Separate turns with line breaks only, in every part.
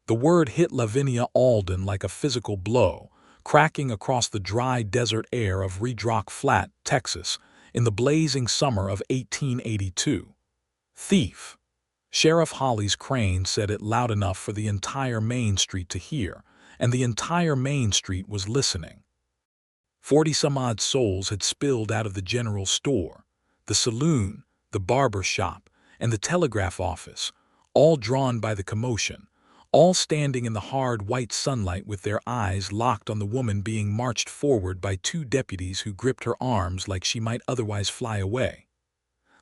The word hit Lavinia Alden like a physical blow, cracking across the dry desert air of Redrock Flat, Texas, in the blazing summer of 1882. Thief. Sheriff Hollis Crane said it loud enough for the entire Main Street to hear, and the entire Main Street was listening. 40-some-odd souls had spilled out of the general store, the saloon, the barber shop, and the telegraph office, all drawn by the commotion, all standing in the hard white sunlight with their eyes locked on the woman being marched forward by two deputies who gripped her arms like she might otherwise fly away.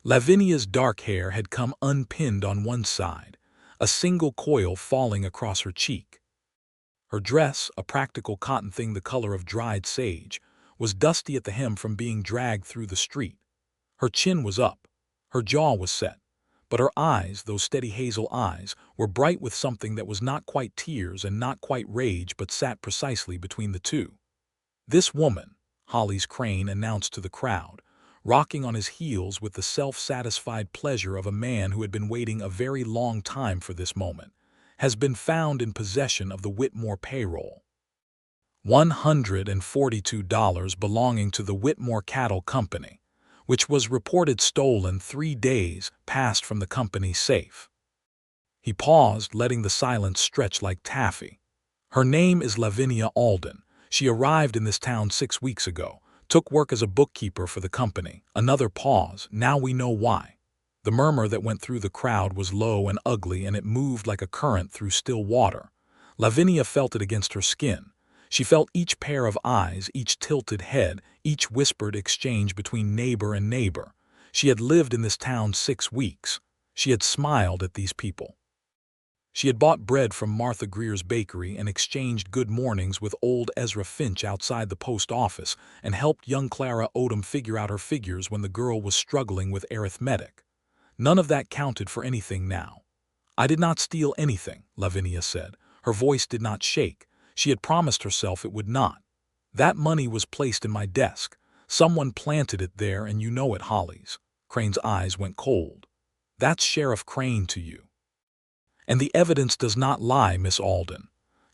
Lavinia's dark hair had come unpinned on one side, a single coil falling across her cheek. Her dress, a practical cotton thing the color of dried sage, was dusty at the hem from being dragged through the street. Her chin was up, her jaw was set, but her eyes, those steady hazel eyes, were bright with something that was not quite tears and not quite rage but sat precisely between the two. "This woman," Hollis Crane announced to the crowd, rocking on his heels with the self-satisfied pleasure of a man who had been waiting a very long time for this moment, "has been found in possession of the Whitmore payroll. $142 belonging to the Whitmore Cattle Company, which was reported stolen 3 days past from the company's safe." He paused, letting the silence stretch like taffy. "Her name is Lavinia Alden. She arrived in this town 6 weeks ago, took work as a bookkeeper for the company." Another pause. "Now we know why." The murmur that went through the crowd was low and ugly, and it moved like a current through still water. Lavinia felt it against her skin. She felt each pair of eyes, each tilted head, each whispered exchange between neighbor and neighbor. She had lived in this town 6 weeks. She had smiled at these people. She had bought bread from Martha Greer's bakery and exchanged good mornings with old Ezra Finch outside the post office and helped young Clara Odom figure out her figures when the girl was struggling with arithmetic. None of that counted for anything now. "I did not steal anything," Lavinia said. Her voice did not shake. She had promised herself it would not. "That money was placed in my desk. Someone planted it there, and you know it, Hollis." Crane's eyes went cold. "That's Sheriff Crane to you. And the evidence does not lie, Miss Alden."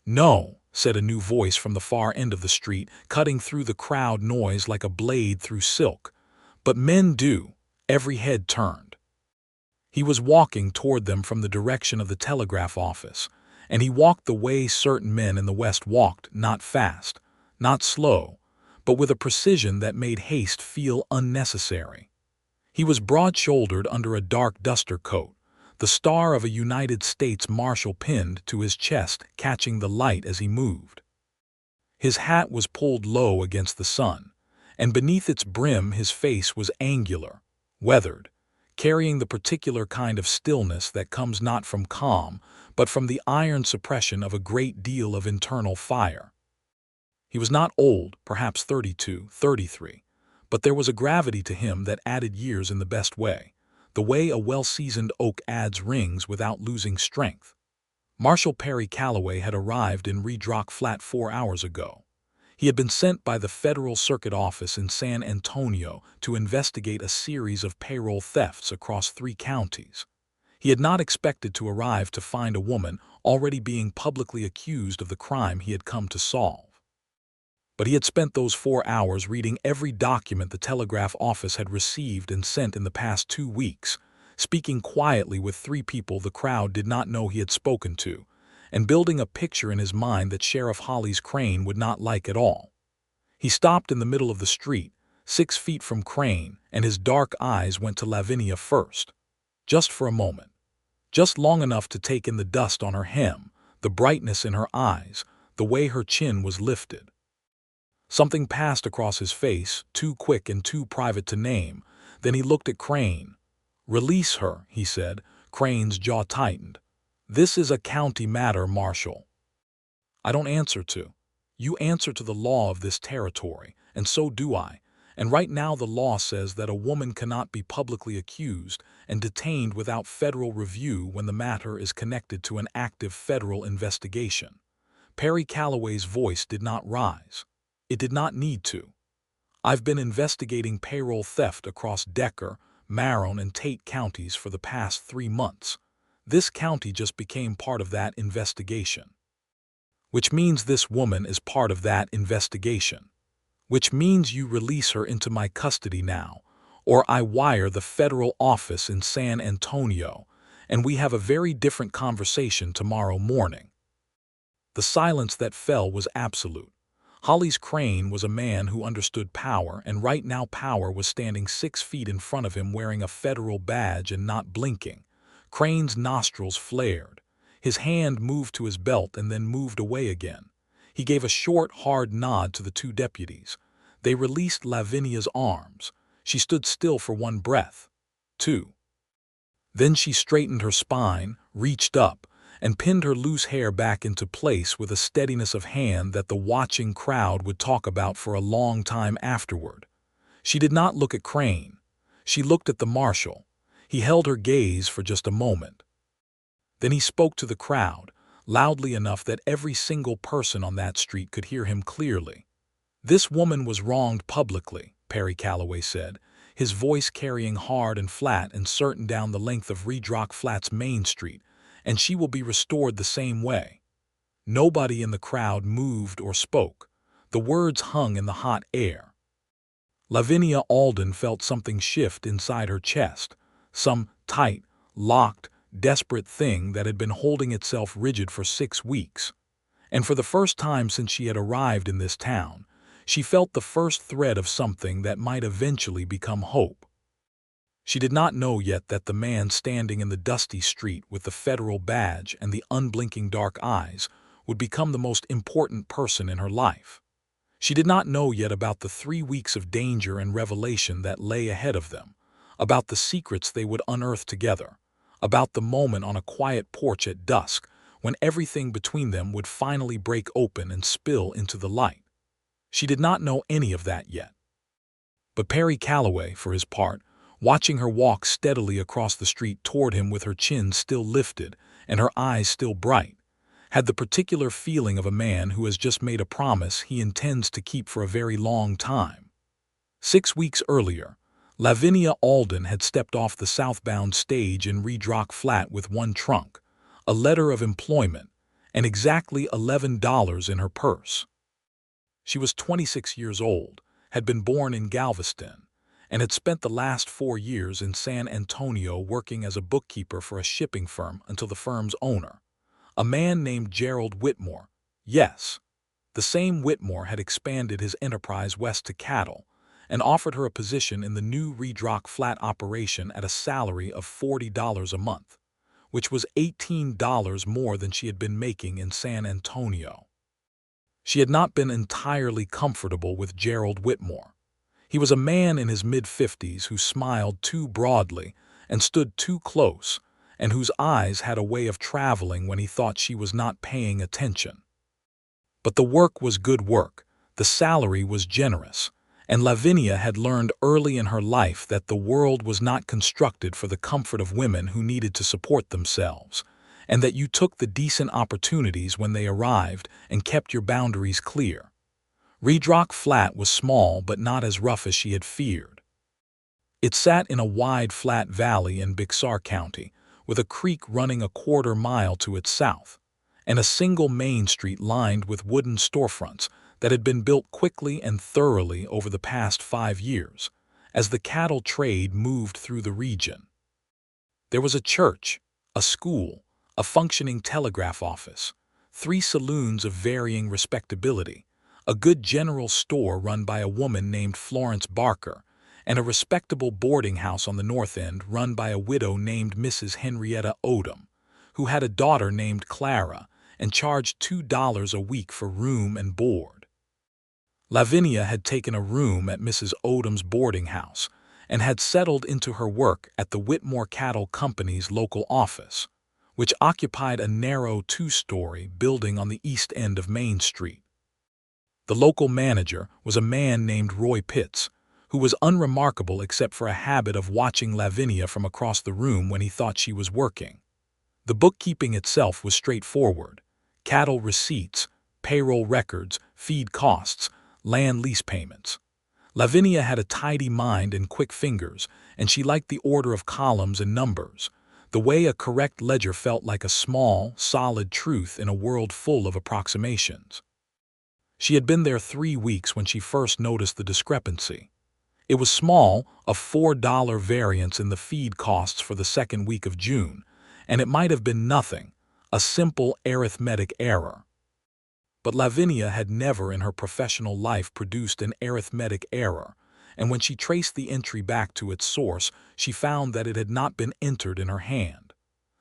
"No," said a new voice from the far end of the street, cutting through the crowd noise like a blade through silk. "But men do." Every head turned. He was walking toward them from the direction of the telegraph office, and he walked the way certain men in the West walked, not fast, not slow, but with a precision that made haste feel unnecessary. He was broad-shouldered under a dark duster coat, the star of a United States Marshal pinned to his chest, catching the light as he moved. His hat was pulled low against the sun, and beneath its brim his face was angular, weathered, carrying the particular kind of stillness that comes not from calm, but from the iron suppression of a great deal of internal fire. He was not old, perhaps 32, 33, but there was a gravity to him that added years in the best way, the way a well-seasoned oak adds rings without losing strength. Marshal Perry Calloway had arrived in Redrock Flat 4 hours ago. He had been sent by the Federal Circuit Office in San Antonio to investigate a series of payroll thefts across 3 counties. He had not expected to arrive to find a woman already being publicly accused of the crime he had come to solve. But he had spent those 4 hours reading every document the telegraph office had received and sent in the past 2 weeks, speaking quietly with 3 people the crowd did not know he had spoken to, and building a picture in his mind that Sheriff Hollis Crane would not like at all. He stopped in the middle of the street, 6 feet from Crane, and his dark eyes went to Lavinia first. Just for a moment. Just long enough to take in the dust on her hem, the brightness in her eyes, the way her chin was lifted. Something passed across his face, too quick and too private to name. Then he looked at Crane. "Release her," he said. Crane's jaw tightened. "This is a county matter, Marshal. I don't answer to. You answer to the law of this territory, and so do I. And right now the law says that a woman cannot be publicly accused and detained without federal review when the matter is connected to an active federal investigation." Perry Calloway's voice did not rise. It did not need to. "I've been investigating payroll theft across Decker, Maron, and Tate counties for the past 3 months. This county just became part of that investigation. Which means this woman is part of that investigation. Which means you release her into my custody now, or I wire the federal office in San Antonio, and we have a very different conversation tomorrow morning. The silence that fell was absolute. Hollis Crane was a man who understood power, and right now power was standing 6 feet in front of him wearing a federal badge and not blinking. Crane's nostrils flared. His hand moved to his belt and then moved away again. He gave a short, hard nod to the 2 deputies. They released Lavinia's arms. She stood still for 1 breath. 2. Then she straightened her spine, reached up, and pinned her loose hair back into place with a steadiness of hand that the watching crowd would talk about for a long time afterward. She did not look at Crane. She looked at the marshal. He held her gaze for just a moment. Then he spoke to the crowd, loudly enough that every single person on that street could hear him clearly. "This woman was wronged publicly," Perry Calloway said, his voice carrying hard and flat and certain down the length of Redrock Flat's Main Street, "and she will be restored the same way." Nobody in the crowd moved or spoke. The words hung in the hot air. Lavinia Alden felt something shift inside her chest, some tight, locked, desperate thing that had been holding itself rigid for 6 weeks. And for the first time since she had arrived in this town, she felt the first thread of something that might eventually become hope. She did not know yet that the man standing in the dusty street with the federal badge and the unblinking dark eyes would become the most important person in her life. She did not know yet about the 3 weeks of danger and revelation that lay ahead of them, about the secrets they would unearth together, about the moment on a quiet porch at dusk when everything between them would finally break open and spill into the light. She did not know any of that yet. But Perry Calloway, for his part, watching her walk steadily across the street toward him with her chin still lifted and her eyes still bright, had the particular feeling of a man who has just made a promise he intends to keep for a very long time. 6 weeks earlier, Lavinia Alden had stepped off the southbound stage in Redrock Flat with 1 trunk, a letter of employment, and exactly $11 in her purse. She was 26 years old, had been born in Galveston, and had spent the last 4 years in San Antonio working as a bookkeeper for a shipping firm until the firm's owner, a man named Gerald Whitmore, yes, the same Whitmore, had expanded his enterprise west to cattle and offered her a position in the new Redrock Flat operation at a salary of $40 a month, which was $18 more than she had been making in San Antonio. She had not been entirely comfortable with Gerald Whitmore. He was a man in his mid-50s who smiled too broadly and stood too close, and whose eyes had a way of traveling when he thought she was not paying attention. But the work was good work, the salary was generous, and Lavinia had learned early in her life that the world was not constructed for the comfort of women who needed to support themselves, and that you took the decent opportunities when they arrived and kept your boundaries clear. Redrock Flat was small but not as rough as she had feared. It sat in a wide flat valley in Bexar County, with a creek running a 1/4 mile to its south, and a single main street lined with wooden storefronts that had been built quickly and thoroughly over the past 5 years, as the cattle trade moved through the region. There was a church, a school, a functioning telegraph office, 3 saloons of varying respectability, a good general store run by a woman named Florence Barker, and a respectable boarding house on the north end run by a widow named Mrs. Henrietta Odom, who had a daughter named Clara and charged $2 a week for room and board. Lavinia had taken a room at Mrs. Odom's boarding house and had settled into her work at the Whitmore Cattle Company's local office, which occupied a narrow 2-story building on the east end of Main Street. The local manager was a man named Roy Pitts, who was unremarkable except for a habit of watching Lavinia from across the room when he thought she was working. The bookkeeping itself was straightforward: cattle receipts, payroll records, feed costs, land lease payments. Lavinia had a tidy mind and quick fingers, and she liked the order of columns and numbers, The way a correct ledger felt like a small, solid truth in a world full of approximations. She had been there 3 weeks when she first noticed the discrepancy. It was small, a $4 variance in the feed costs for the second week of June, and it might have been nothing, a simple arithmetic error. But Lavinia had never in her professional life produced an arithmetic error, and when she traced the entry back to its source, she found that it had not been entered in her hand.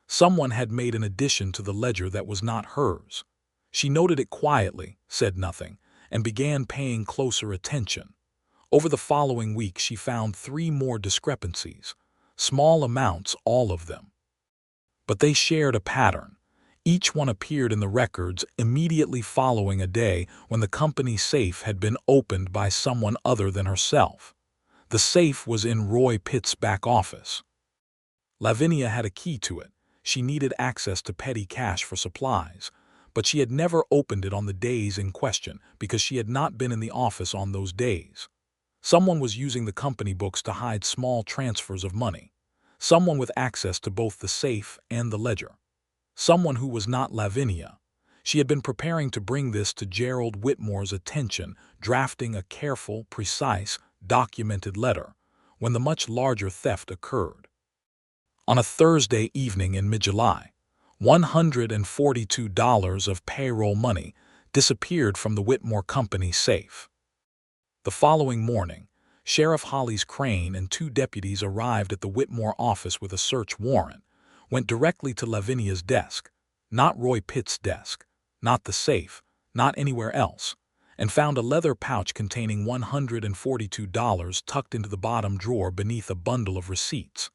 Someone had made an addition to the ledger that was not hers. She noted it quietly, said nothing, and began paying closer attention. Over the following week she found 3 more discrepancies, small amounts, all of them. But they shared a pattern. Each one appeared in the records immediately following a day when the company safe had been opened by someone other than herself. The safe was in Roy Pitt's back office. Lavinia had a key to it. She needed access to petty cash for supplies, but she had never opened it on the days in question because she had not been in the office on those days. Someone was using the company books to hide small transfers of money. Someone with access to both the safe and the ledger. Someone who was not Lavinia. She had been preparing to bring this to Gerald Whitmore's attention, drafting a careful, precise, documented letter, when the much larger theft occurred. On a Thursday evening in mid-July, $142 of payroll money disappeared from the Whitmore Company safe. The following morning, Sheriff Hollis Crane and 2 deputies arrived at the Whitmore office with a search warrant, went directly to Lavinia's desk, not Roy Pitt's desk, not the safe, not anywhere else, and found a leather pouch containing $142 tucked into the bottom drawer beneath a bundle of receipts.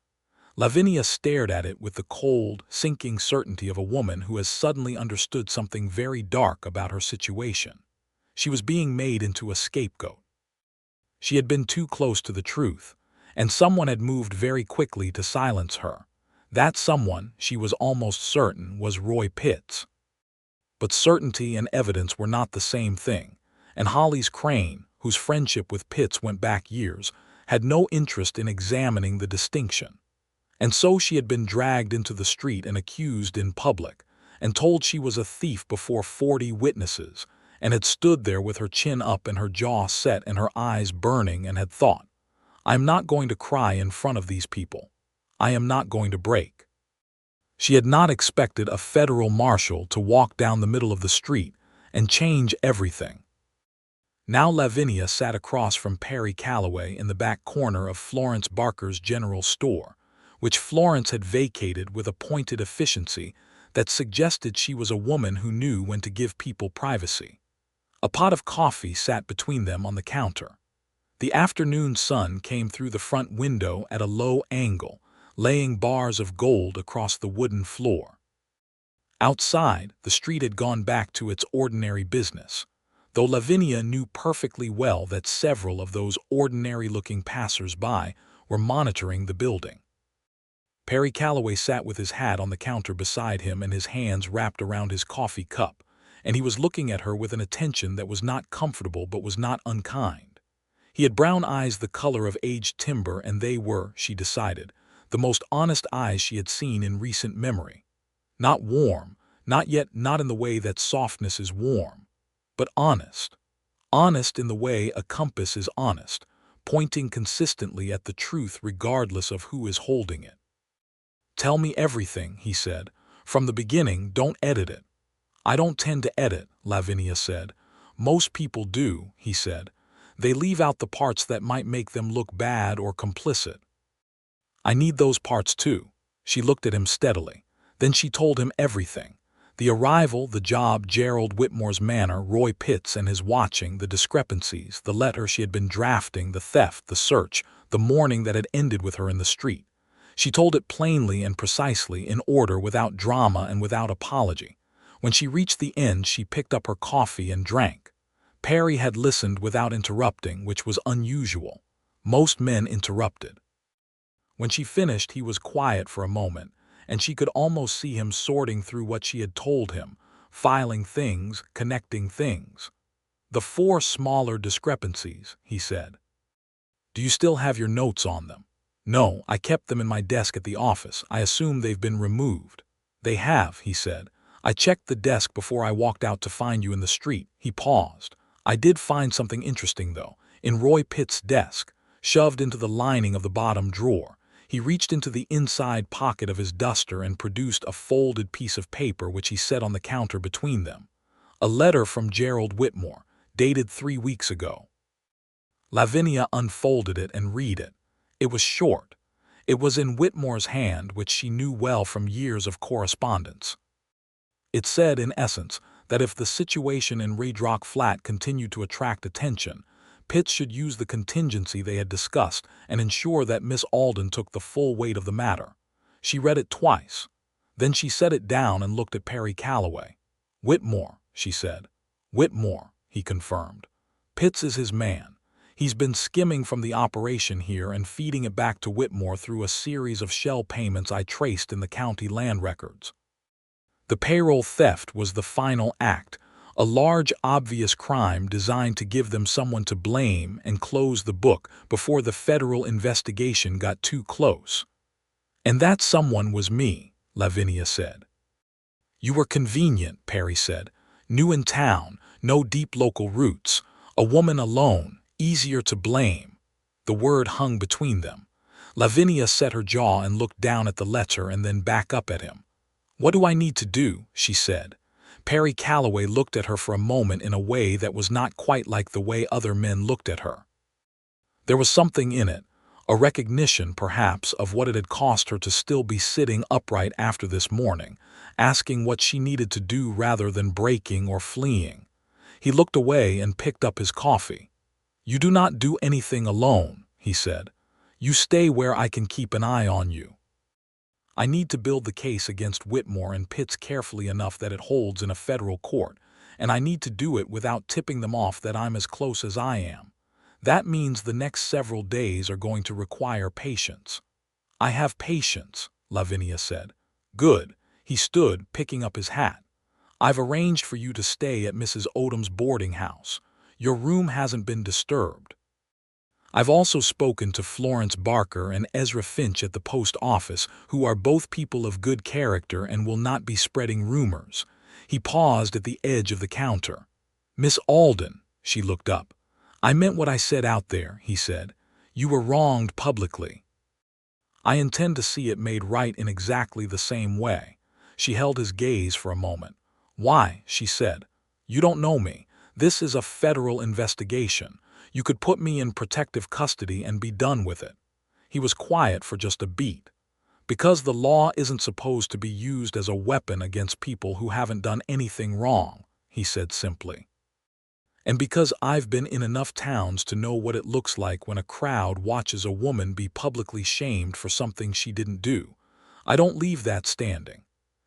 Lavinia stared at it with the cold, sinking certainty of a woman who has suddenly understood something very dark about her situation. She was being made into a scapegoat. She had been too close to the truth, and someone had moved very quickly to silence her. That someone, she was almost certain, was Roy Pitts. But certainty and evidence were not the same thing, and Hollis Crane, whose friendship with Pitts went back years, had no interest in examining the distinction. And so she had been dragged into the street and accused in public, and told she was a thief before 40 witnesses, and had stood there with her chin up and her jaw set and her eyes burning and had thought, "I am not going to cry in front of these people. I am not going to break." She had not expected a federal marshal to walk down the middle of the street and change everything. Now Lavinia sat across from Perry Calloway in the back corner of Florence Barker's general store, which Florence had vacated with a pointed efficiency that suggested she was a woman who knew when to give people privacy. A pot of coffee sat between them on the counter. The afternoon sun came through the front window at a low angle, laying bars of gold across the wooden floor. Outside, the street had gone back to its ordinary business, though Lavinia knew perfectly well that several of those ordinary-looking passers-by were monitoring the building. Perry Calloway sat with his hat on the counter beside him and his hands wrapped around his coffee cup, and he was looking at her with an attention that was not comfortable but was not unkind. He had brown eyes the color of aged timber, and they were, she decided, the most honest eyes she had seen in recent memory. Not warm, not yet not in the way that softness is warm, but honest. Honest in the way a compass is honest, pointing consistently at the truth regardless of who is holding it. "Tell me everything," he said. "From the beginning, don't edit it." "I don't tend to edit," Lavinia said. "Most people do," he said. "They leave out the parts that might make them look bad or complicit." "I need those parts too." She looked at him steadily. Then she told him everything. The arrival, the job, Gerald Whitmore's manner, Roy Pitts and his watching, the discrepancies, the letter she had been drafting, the theft, the search, the morning that had ended with her in the street. She told it plainly and precisely, in order, without drama and without apology. When she reached the end, she picked up her coffee and drank. Perry had listened without interrupting, which was unusual. Most men interrupted. When she finished, he was quiet for a moment, and she could almost see him sorting through what she had told him, filing things, connecting things. "The 4 smaller discrepancies," he said. "Do you still have your notes on them?" "No, I kept them in my desk at the office. I assume they've been removed." "They have," he said. "I checked the desk before I walked out to find you in the street." He paused. "I did find something interesting, though, in Roy Pitt's desk, shoved into the lining of the bottom drawer." He reached into the inside pocket of his duster and produced a folded piece of paper which he set on the counter between them. A letter from Gerald Whitmore, dated 3 weeks ago. Lavinia unfolded it and read it. It was short. It was in Whitmore's hand, which she knew well from years of correspondence. It said, in essence, that if the situation in Redrock Flat continued to attract attention, Pitts should use the contingency they had discussed and ensure that Miss Alden took the full weight of the matter. She read it twice. Then she set it down and looked at Perry Calloway. "Whitmore," she said. "Whitmore," he confirmed. "Pitts is his man. He's been skimming from the operation here and feeding it back to Whitmore through a series of shell payments I traced in the county land records." The payroll theft was the final act, a large, obvious crime designed to give them someone to blame and close the book before the federal investigation got too close. "And that someone was me," Lavinia said. "You were convenient," Perry said. "New in town, no deep local roots. A woman alone, easier to blame." The word hung between them. Lavinia set her jaw and looked down at the letter and then back up at him. "What do I need to do?" she said. Perry Calloway looked at her for a moment in a way that was not quite like the way other men looked at her. There was something in it, a recognition, perhaps, of what it had cost her to still be sitting upright after this morning, asking what she needed to do rather than breaking or fleeing. He looked away and picked up his coffee. "You do not do anything alone," he said. "You stay where I can keep an eye on you. I need to build the case against Whitmore and Pitts carefully enough that it holds in a federal court, and I need to do it without tipping them off that I'm as close as I am. That means the next several days are going to require patience." "I have patience," Lavinia said. "Good." He stood, picking up his hat. "I've arranged for you to stay at Mrs. Odom's boarding house. Your room hasn't been disturbed. I've also spoken to Florence Barker and Ezra Finch at the post office, who are both people of good character and will not be spreading rumors." He paused at the edge of the counter. "Miss Alden," she looked up. "I meant what I said out there," he said. "You were wronged publicly. I intend to see it made right in exactly the same way." She held his gaze for a moment. "Why?" she said. "You don't know me. This is a federal investigation. You could put me in protective custody and be done with it." He was quiet for just a beat. "Because the law isn't supposed to be used as a weapon against people who haven't done anything wrong," he said simply. "And because I've been in enough towns to know what it looks like when a crowd watches a woman be publicly shamed for something she didn't do. I don't leave that standing."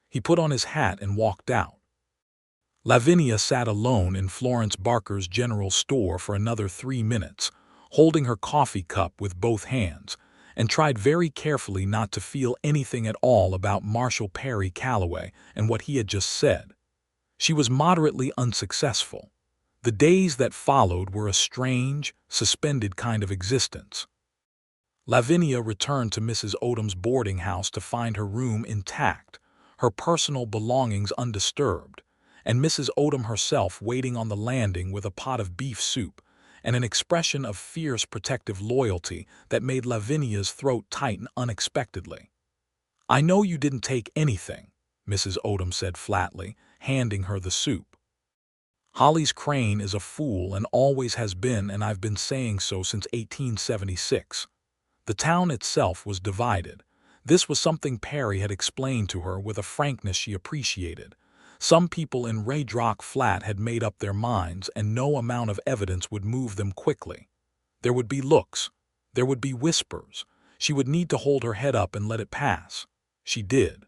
He put on his hat and walked out. Lavinia sat alone in Florence Barker's general store for another 3 minutes, holding her coffee cup with both hands, and tried very carefully not to feel anything at all about Marshal Perry Calloway and what he had just said. She was moderately unsuccessful. The days that followed were a strange, suspended kind of existence. Lavinia returned to Mrs. Odom's boarding house to find her room intact, her personal belongings undisturbed, and Mrs. Odom herself waiting on the landing with a pot of beef soup and an expression of fierce protective loyalty that made Lavinia's throat tighten unexpectedly. "I know you didn't take anything," Mrs. Odom said flatly, handing her the soup. "Holly's Crane is a fool and always has been, and I've been saying so since 1876. The town itself was divided. This was something Perry had explained to her with a frankness she appreciated. Some people in Redrock Flat had made up their minds, and no amount of evidence would move them quickly. There would be looks. There would be whispers. She would need to hold her head up and let it pass. She did.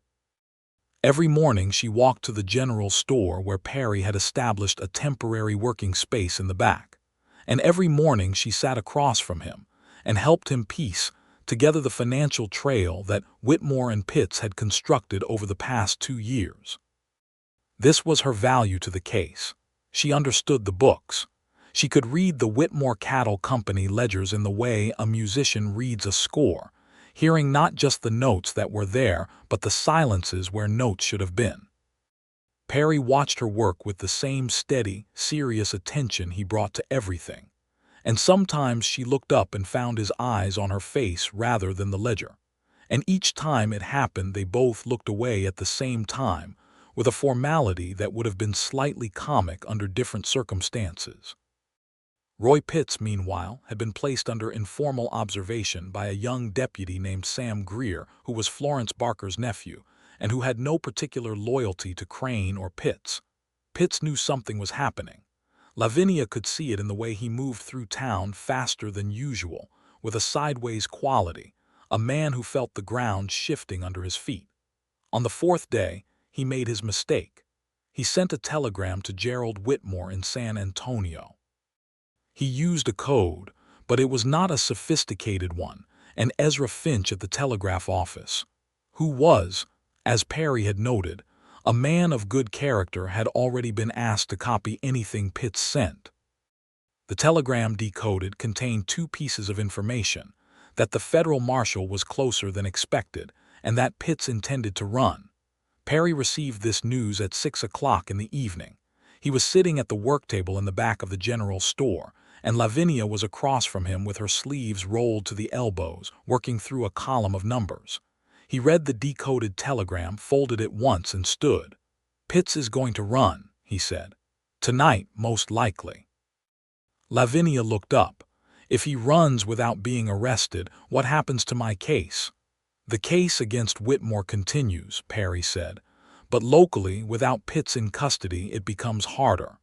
Every morning she walked to the general store where Perry had established a temporary working space in the back. And every morning she sat across from him and helped him piece together the financial trail that Whitmore and Pitts had constructed over the past 2 years. This was her value to the case. She understood the books. She could read the Whitmore Cattle Company ledgers in the way a musician reads a score. hearing not just the notes that were there, but the silences where notes should have been. Perry watched her work with the same steady, serious attention he brought to everything, and sometimes she looked up and found his eyes on her face rather than the ledger. And each time it happened, they both looked away at the same time, with a formality that would have been slightly comic under different circumstances. Roy Pitts, meanwhile, had been placed under informal observation by a young deputy named Sam Greer, who was Florence Barker's nephew, and who had no particular loyalty to Crane or Pitts. Pitts knew something was happening. Lavinia could see it in the way he moved through town faster than usual, with a sideways quality, a man who felt the ground shifting under his feet. On the fourth day, he made his mistake. He sent a telegram to Gerald Whitmore in San Antonio. He used a code, but it was not a sophisticated one, and Ezra Finch at the telegraph office, who was, as Perry had noted, a man of good character, had already been asked to copy anything Pitts sent. The telegram, decoded, contained two pieces of information: that the federal marshal was closer than expected, and that Pitts intended to run. Perry received this news at 6 o'clock in the evening. He was sitting at the work table in the back of the general store, and Lavinia was across from him with her sleeves rolled to the elbows, working through a column of numbers. He read the decoded telegram, folded it once, and stood. "Pitts is going to run," he said. "Tonight, most likely." Lavinia looked up. "If he runs without being arrested, what happens to my case?" "The case against Whitmore continues," Perry said. "But locally, without Pitts in custody, it becomes harder.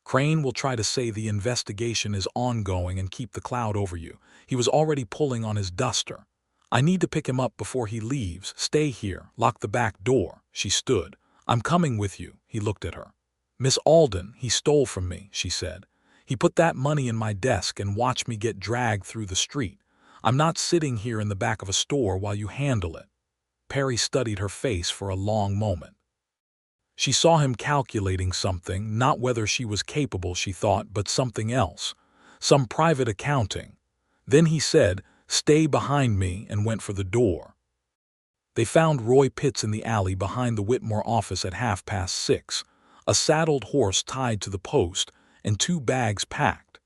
Crane will try to say the investigation is ongoing and keep the cloud over you. He was already pulling on his duster. I need to pick him up before he leaves. Stay here. Lock the back door." She stood. "I'm coming with you." He looked at her. "Miss Alden, he stole from me," she said. "He put that money in my desk and watched me get dragged through the street. I'm not sitting here in the back of a store while you handle it." Perry studied her face for a long moment. She saw him calculating something, not whether she was capable, she thought, but something else, some private accounting. Then he said, "Stay behind me," and went for the door. They found Roy Pitts in the alley behind the Whitmore office at 6:30, a saddled horse tied to the post and 2 bags packed.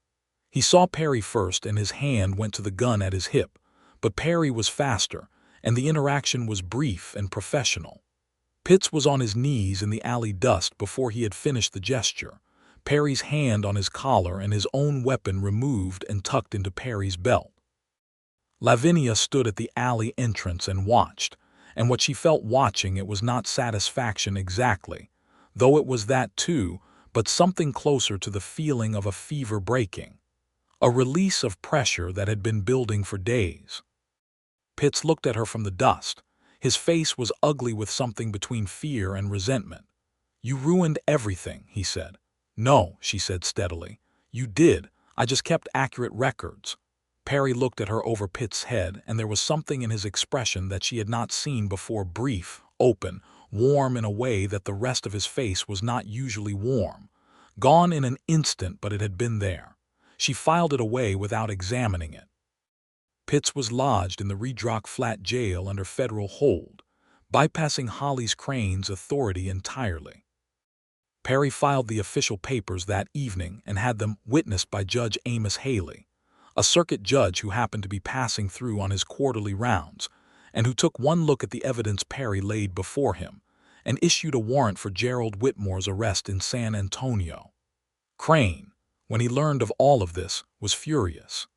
He saw Perry first, and his hand went to the gun at his hip, but Perry was faster, and the interaction was brief and professional. Pitts was on his knees in the alley dust before he had finished the gesture, Perry's hand on his collar and his own weapon removed and tucked into Perry's belt. Lavinia stood at the alley entrance and watched, and what she felt watching it was not satisfaction exactly, though it was that too, but something closer to the feeling of a fever breaking, a release of pressure that had been building for days. Pitts looked at her from the dust. His face was ugly with something between fear and resentment. "You ruined everything," he said. "No," she said steadily. "You did. I just kept accurate records." Perry looked at her over Pitt's head, and there was something in his expression that she had not seen before: brief, open, warm in a way that the rest of his face was not usually warm. Gone in an instant, but it had been there. She filed it away without examining it. Pitts was lodged in the Redrock Flat jail under federal hold, bypassing Holly's Crane's authority entirely. Perry filed the official papers that evening and had them witnessed by Judge Amos Haley, a circuit judge who happened to be passing through on his quarterly rounds, and who took one look at the evidence Perry laid before him and issued a warrant for Gerald Whitmore's arrest in San Antonio. Crane, when he learned of all of this, was furious.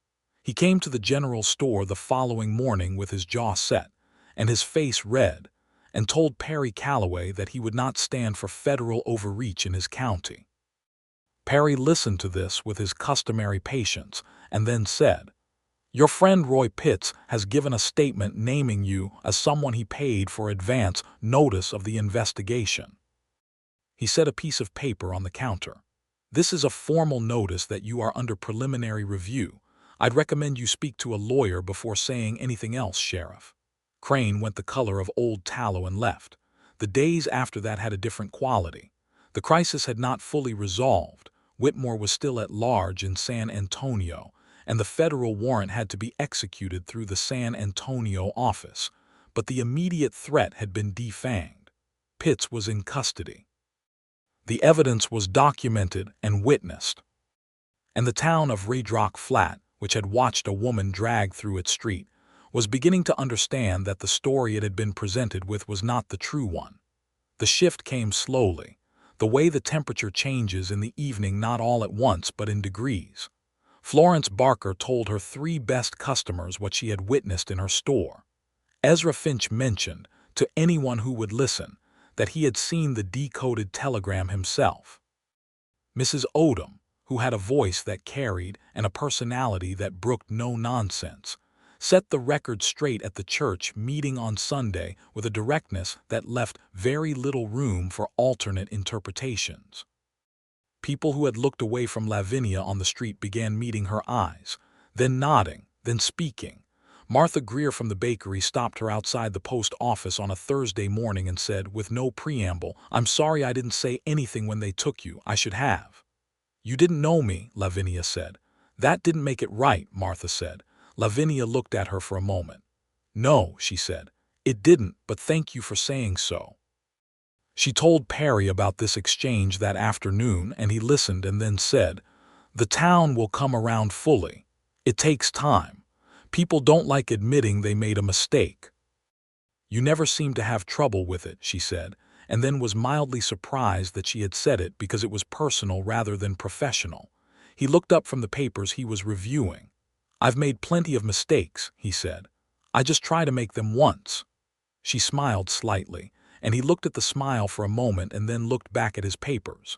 He came to the general store the following morning with his jaw set and his face red, and told Perry Calloway that he would not stand for federal overreach in his county. Perry listened to this with his customary patience and then said, "Your friend Roy Pitts has given a statement naming you as someone he paid for advance notice of the investigation." He set a piece of paper on the counter. "This is a formal notice that you are under preliminary review. I'd recommend you speak to a lawyer before saying anything else, Sheriff." Crane went the color of old tallow and left. The days after that had a different quality. The crisis had not fully resolved. Whitmore was still at large in San Antonio, and the federal warrant had to be executed through the San Antonio office, but the immediate threat had been defanged. Pitts was in custody. The evidence was documented and witnessed, and the town of Redrock Flat, which had watched a woman dragged through its street, was beginning to understand that the story it had been presented with was not the true one. The shift came slowly, the way the temperature changes in the evening, not all at once but in degrees. Florence Barker told her 3 best customers what she had witnessed in her store. Ezra Finch mentioned, to anyone who would listen, that he had seen the decoded telegram himself. Mrs. Odom, who had a voice that carried and a personality that brooked no nonsense, set the record straight at the church meeting on Sunday with a directness that left very little room for alternate interpretations. People who had looked away from Lavinia on the street began meeting her eyes, then nodding, then speaking. Martha Greer from the bakery stopped her outside the post office on a Thursday morning and said, with no preamble, "I'm sorry I didn't say anything when they took you. I should have." "You didn't know me," Lavinia said. "That didn't make it right," Martha said. Lavinia looked at her for a moment. "No," she said, "it didn't, but thank you for saying so." She told Perry about this exchange that afternoon, and he listened and then said, "The town will come around fully. It takes time. People don't like admitting they made a mistake." "You never seem to have trouble with it," she said, and then was mildly surprised that she had said it because it was personal rather than professional. He looked up from the papers he was reviewing. "I've made plenty of mistakes," he said. "I just try to make them once." She smiled slightly, and he looked at the smile for a moment and then looked back at his papers.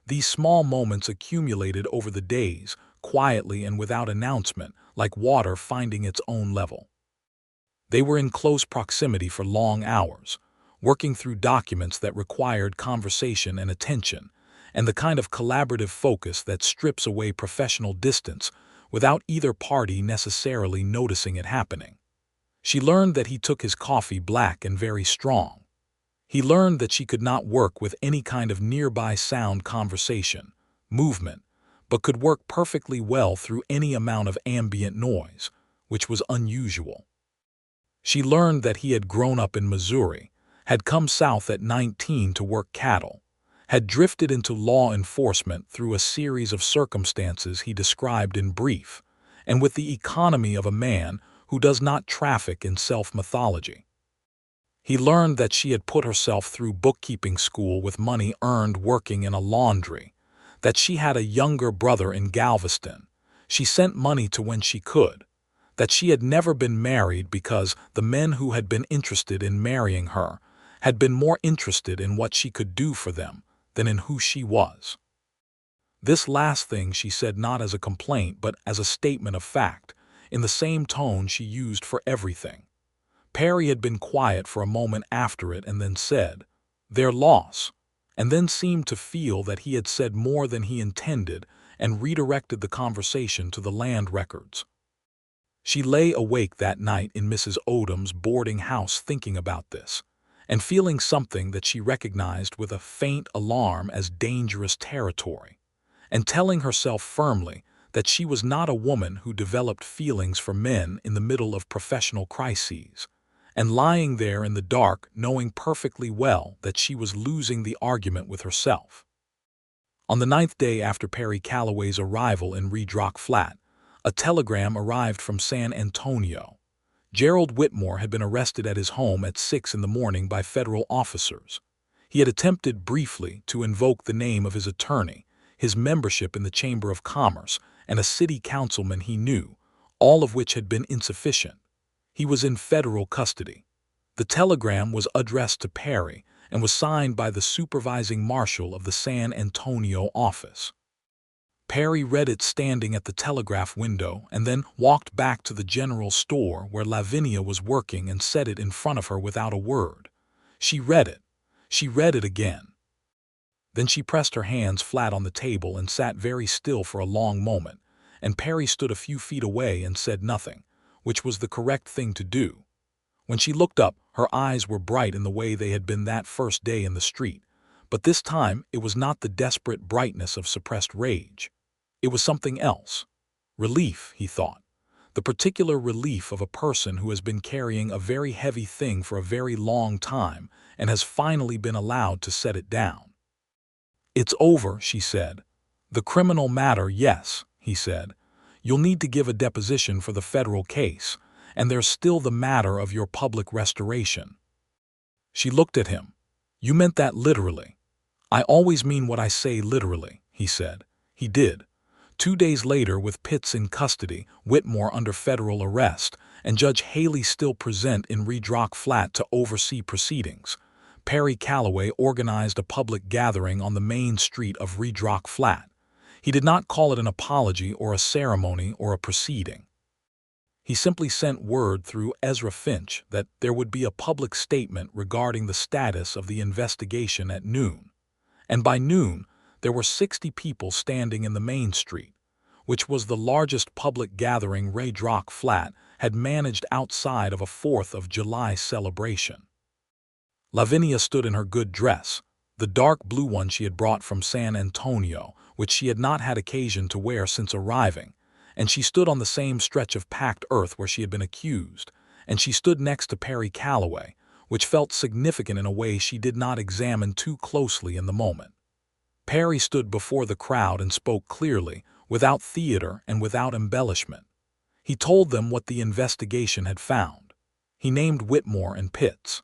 These small moments accumulated over the days, quietly and without announcement, like water finding its own level. They were in close proximity for long hours, working through documents that required conversation and attention, and the kind of collaborative focus that strips away professional distance without either party necessarily noticing it happening. She learned that he took his coffee black and very strong. He learned that she could not work with any kind of nearby sound conversation, movement, but could work perfectly well through any amount of ambient noise, which was unusual. She learned that he had grown up in Missouri, had come south at 19 to work cattle, had drifted into law enforcement through a series of circumstances he described in brief, and with the economy of a man who does not traffic in self-mythology. He learned that she had put herself through bookkeeping school with money earned working in a laundry, that she had a younger brother in Galveston. She sent money to when she could, that she had never been married because the men who had been interested in marrying her had been more interested in what she could do for them than in who she was. This last thing she said not as a complaint but as a statement of fact, in the same tone she used for everything. Perry had been quiet for a moment after it and then said, "Their loss," and then seemed to feel that he had said more than he intended and redirected the conversation to the land records. She lay awake that night in Mrs. Odom's boarding house thinking about this, and feeling something that she recognized with a faint alarm as dangerous territory, and telling herself firmly that she was not a woman who developed feelings for men in the middle of professional crises, and lying there in the dark knowing perfectly well that she was losing the argument with herself. On the 9th day after Perry Calloway's arrival in Redrock Flat, a telegram arrived from San Antonio. Gerald Whitmore had been arrested at his home at 6 in the morning by federal officers. He had attempted briefly to invoke the name of his attorney, his membership in the Chamber of Commerce, and a city councilman he knew, all of which had been insufficient. He was in federal custody. The telegram was addressed to Perry and was signed by the supervising marshal of the San Antonio office. Perry read it standing at the telegraph window and then walked back to the general store where Lavinia was working and set it in front of her without a word. She read it. She read it again. Then she pressed her hands flat on the table and sat very still for a long moment, and Perry stood a few feet away and said nothing, which was the correct thing to do. When she looked up, her eyes were bright in the way they had been that first day in the street, but this time it was not the desperate brightness of suppressed rage. It was something else. Relief, he thought. The particular relief of a person who has been carrying a very heavy thing for a very long time and has finally been allowed to set it down. "It's over," she said. "The criminal matter, yes," he said. "You'll need to give a deposition for the federal case, and there's still the matter of your public restoration." She looked at him. "You meant that literally." "I always mean what I say literally," he said. He did. 2 days later, with Pitts in custody, Whitmore under federal arrest, and Judge Haley still present in Redrock Flat to oversee proceedings, Perry Calloway organized a public gathering on the main street of Redrock Flat. He did not call it an apology or a ceremony or a proceeding. He simply sent word through Ezra Finch that there would be a public statement regarding the status of the investigation at noon. And by noon, there were 60 people standing in the main street, which was the largest public gathering Redrock Flat had managed outside of a 4th of July celebration. Lavinia stood in her good dress, the dark blue one she had brought from San Antonio, which she had not had occasion to wear since arriving, and she stood on the same stretch of packed earth where she had been accused, and she stood next to Perry Calloway, which felt significant in a way she did not examine too closely in the moment. Perry stood before the crowd and spoke clearly, without theater and without embellishment. He told them what the investigation had found. He named Whitmore and Pitts.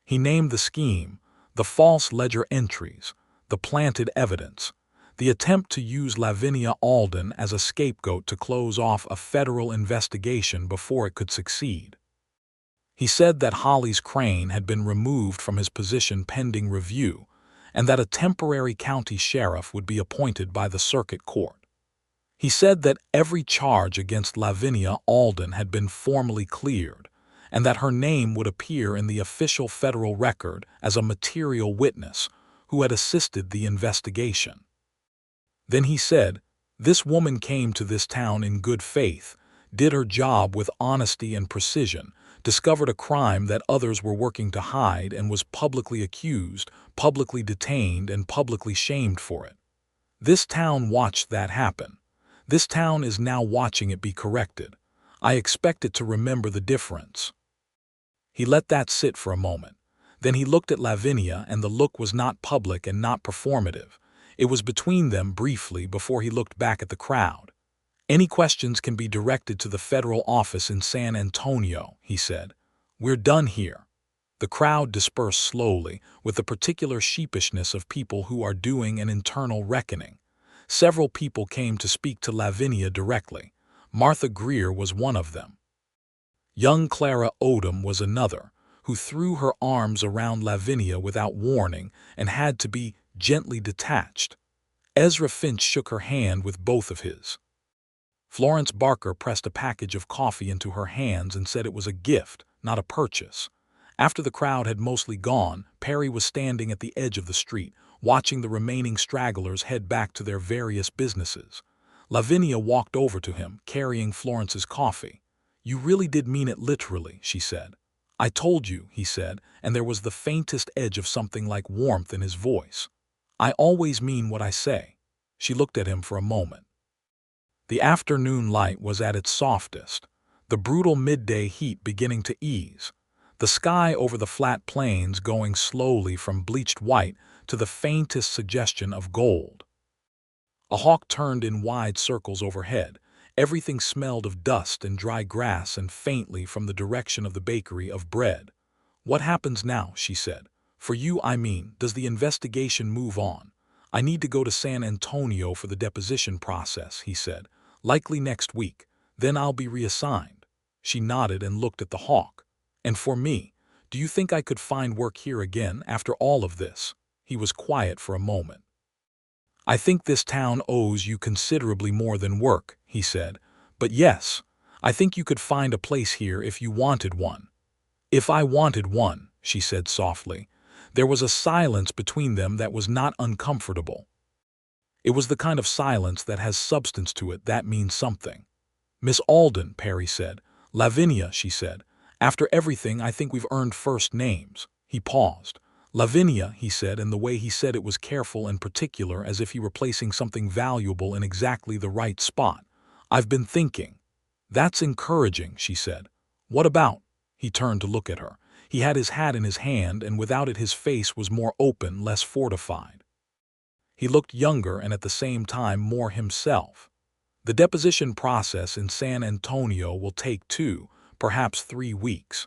He named the scheme, the false ledger entries, the planted evidence, the attempt to use Lavinia Alden as a scapegoat to close off a federal investigation before it could succeed. He said that Hollis Crane had been removed from his position pending review, and that a temporary county sheriff would be appointed by the circuit court. He said that every charge against Lavinia Alden had been formally cleared, and that her name would appear in the official federal record as a material witness who had assisted the investigation. Then he said, "This woman came to this town in good faith, did her job with honesty and precision, discovered a crime that others were working to hide, and was publicly accused, publicly detained, and publicly shamed for it. This town watched that happen. This town is now watching it be corrected. I expect it to remember the difference." He let that sit for a moment. Then he looked at Lavinia, and the look was not public and not performative. It was between them briefly before he looked back at the crowd. "Any questions can be directed to the federal office in San Antonio," he said. "We're done here." The crowd dispersed slowly, with the particular sheepishness of people who are doing an internal reckoning. Several people came to speak to Lavinia directly. Martha Greer was one of them. Young Clara Odom was another, who threw her arms around Lavinia without warning and had to be gently detached. Ezra Finch shook her hand with both of his. Florence Barker pressed a package of coffee into her hands and said it was a gift, not a purchase. After the crowd had mostly gone, Perry was standing at the edge of the street, watching the remaining stragglers head back to their various businesses. Lavinia walked over to him, carrying Florence's coffee. "You really did mean it literally," she said. "I told you," he said, and there was the faintest edge of something like warmth in his voice. "I always mean what I say." She looked at him for a moment. The afternoon light was at its softest, the brutal midday heat beginning to ease, the sky over the flat plains going slowly from bleached white to the faintest suggestion of gold. A hawk turned in wide circles overhead. Everything smelled of dust and dry grass and faintly from the direction of the bakery of bread. "What happens now?" she said. "For you, I mean, does the investigation move on?" "I need to go to San Antonio for the deposition process," he said. "Likely next week. Then I'll be reassigned." She nodded and looked at the hawk. "And for me, do you think I could find work here again after all of this?" He was quiet for a moment. "I think this town owes you considerably more than work," he said. "But yes, I think you could find a place here if you wanted one." "If I wanted one," she said softly. There was a silence between them that was not uncomfortable. It was the kind of silence that has substance to it, that means something. "Miss Alden," Perry said. "Lavinia," she said. "After everything, I think we've earned first names." He paused. "Lavinia," he said, and the way he said it was careful and particular, as if he were placing something valuable in exactly the right spot. "I've been thinking." "That's encouraging," she said. "What about?" He turned to look at her. He had his hat in his hand, and without it his face was more open, less fortified. He looked younger and at the same time more himself. "The deposition process in San Antonio will take 2, perhaps 3 weeks.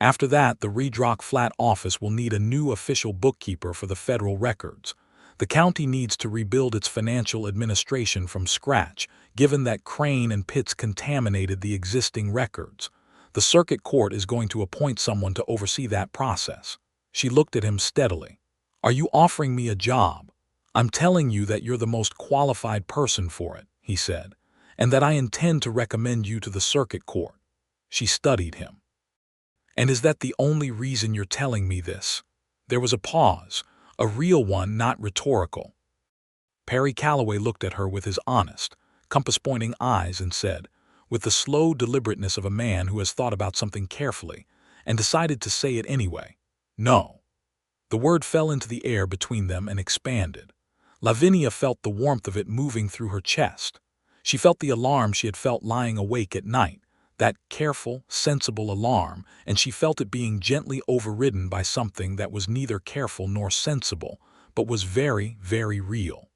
After that, the Redrock Flat office will need a new official bookkeeper for the federal records. The county needs to rebuild its financial administration from scratch, given that Crane and Pitts contaminated the existing records. The circuit court is going to appoint someone to oversee that process." She looked at him steadily. "Are you offering me a job?" "I'm telling you that you're the most qualified person for it," he said, "and that I intend to recommend you to the circuit court." She studied him. "And is that the only reason you're telling me this?" There was a pause, a real one, not rhetorical. Perry Calloway looked at her with his honest, compass-pointing eyes and said, with the slow deliberateness of a man who has thought about something carefully and decided to say it anyway, "No." The word fell into the air between them and expanded. Lavinia felt the warmth of it moving through her chest. She felt the alarm she had felt lying awake at night, that careful, sensible alarm, and she felt it being gently overridden by something that was neither careful nor sensible, but was very, very real.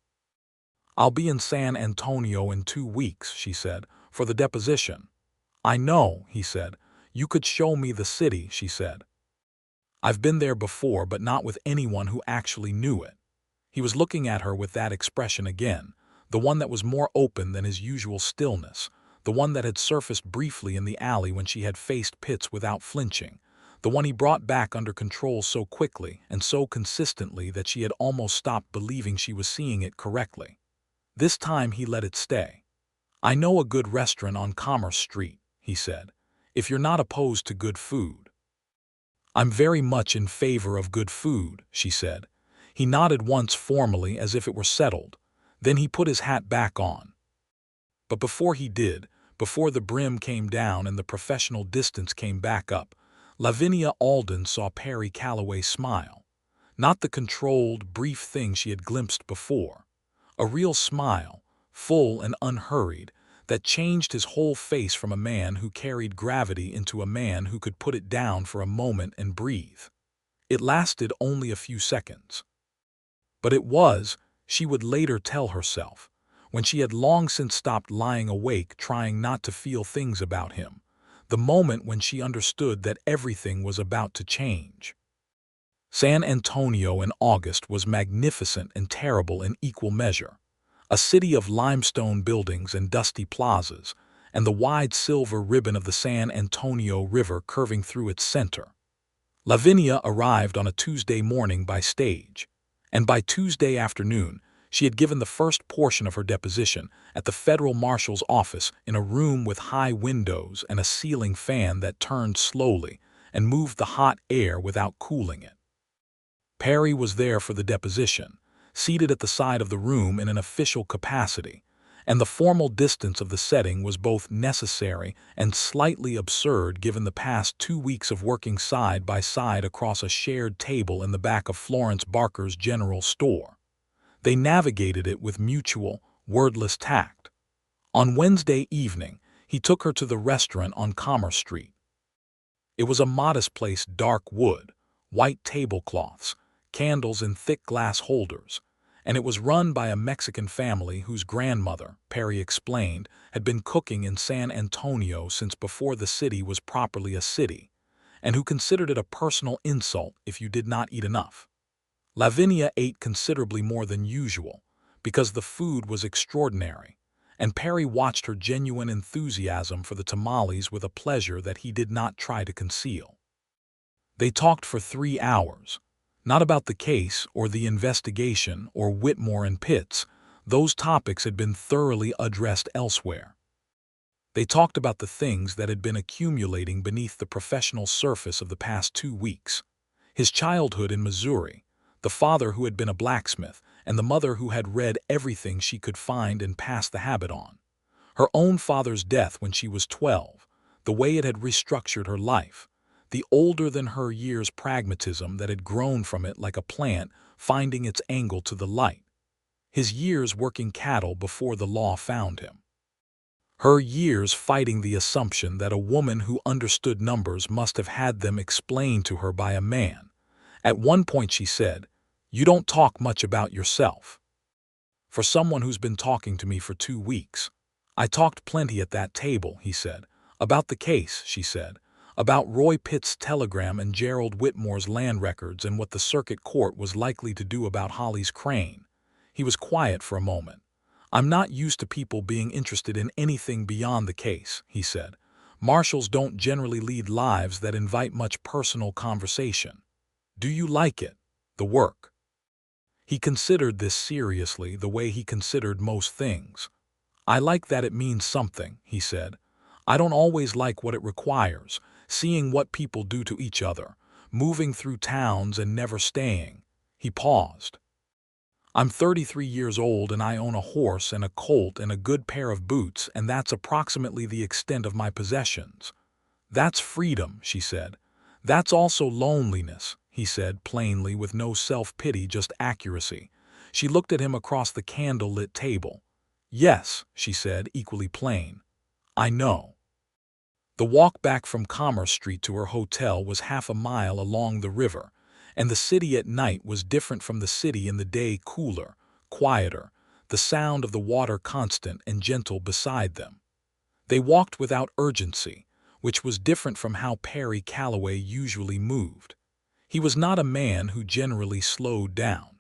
"I'll be in San Antonio in 2 weeks," she said, "for the deposition." "I know," he said. "You could show me the city," she said. "I've been there before, but not with anyone who actually knew it." He was looking at her with that expression again, the one that was more open than his usual stillness, the one that had surfaced briefly in the alley when she had faced Pitts without flinching, the one he brought back under control so quickly and so consistently that she had almost stopped believing she was seeing it correctly. This time he let it stay. "I know a good restaurant on Commerce Street," he said, "if you're not opposed to good food." "I'm very much in favor of good food," she said. He nodded once formally as if it were settled. Then he put his hat back on. But before he did, before the brim came down and the professional distance came back up, Lavinia Alden saw Perry Calloway smile. Not the controlled, brief thing she had glimpsed before. A real smile, full and unhurried, that changed his whole face from a man who carried gravity into a man who could put it down for a moment and breathe. It lasted only a few seconds. But it was, she would later tell herself, when she had long since stopped lying awake trying not to feel things about him, the moment when she understood that everything was about to change. San Antonio in August was magnificent and terrible in equal measure. A city of limestone buildings and dusty plazas, and the wide silver ribbon of the San Antonio River curving through its center. Lavinia arrived on a Tuesday morning by stage, and by Tuesday afternoon she had given the first portion of her deposition at the federal marshal's office in a room with high windows and a ceiling fan that turned slowly and moved the hot air without cooling it. Perry was there for the deposition, seated at the side of the room in an official capacity, and the formal distance of the setting was both necessary and slightly absurd given the past 2 weeks of working side by side across a shared table in the back of Florence Barker's general store. They navigated it with mutual, wordless tact. On Wednesday evening, he took her to the restaurant on Commerce Street. It was a modest place, dark wood, white tablecloths, candles in thick glass holders, and it was run by a Mexican family whose grandmother, Perry explained, had been cooking in San Antonio since before the city was properly a city, and who considered it a personal insult if you did not eat enough. Lavinia ate considerably more than usual, because the food was extraordinary, and Perry watched her genuine enthusiasm for the tamales with a pleasure that he did not try to conceal. They talked for 3 hours, not about the case or the investigation or Whitmore and Pitts. Those topics had been thoroughly addressed elsewhere. They talked about the things that had been accumulating beneath the professional surface of the past 2 weeks. His childhood in Missouri, the father who had been a blacksmith, and the mother who had read everything she could find and passed the habit on. Her own father's death when she was 12, the way it had restructured her life, the older-than-her years pragmatism that had grown from it like a plant finding its angle to the light. His years working cattle before the law found him. Her years fighting the assumption that a woman who understood numbers must have had them explained to her by a man. At one point she said, "You don't talk much about yourself." "For someone who's been talking to me for 2 weeks. I talked plenty at that table," he said. "About the case," she said. "About Roy Pitt's telegram and Gerald Whitmore's land records and what the circuit court was likely to do about Holly's crane." He was quiet for a moment. "I'm not used to people being interested in anything beyond the case," he said. "Marshals don't generally lead lives that invite much personal conversation." "Do you like it? The work?" He considered this seriously, the way he considered most things. "I like that it means something," he said. "I don't always like what it requires, seeing what people do to each other, moving through towns and never staying." He paused. "I'm 33 years old and I own a horse and a colt and a good pair of boots, and that's approximately the extent of my possessions." "That's freedom," she said. "That's also loneliness," he said plainly, with no self-pity, just accuracy. She looked at him across the candle-lit table. "Yes," she said, equally plain. "I know." The walk back from Commerce Street to her hotel was half a mile along the river, and the city at night was different from the city in the day, cooler, quieter, the sound of the water constant and gentle beside them. They walked without urgency, which was different from how Perry Calloway usually moved. He was not a man who generally slowed down.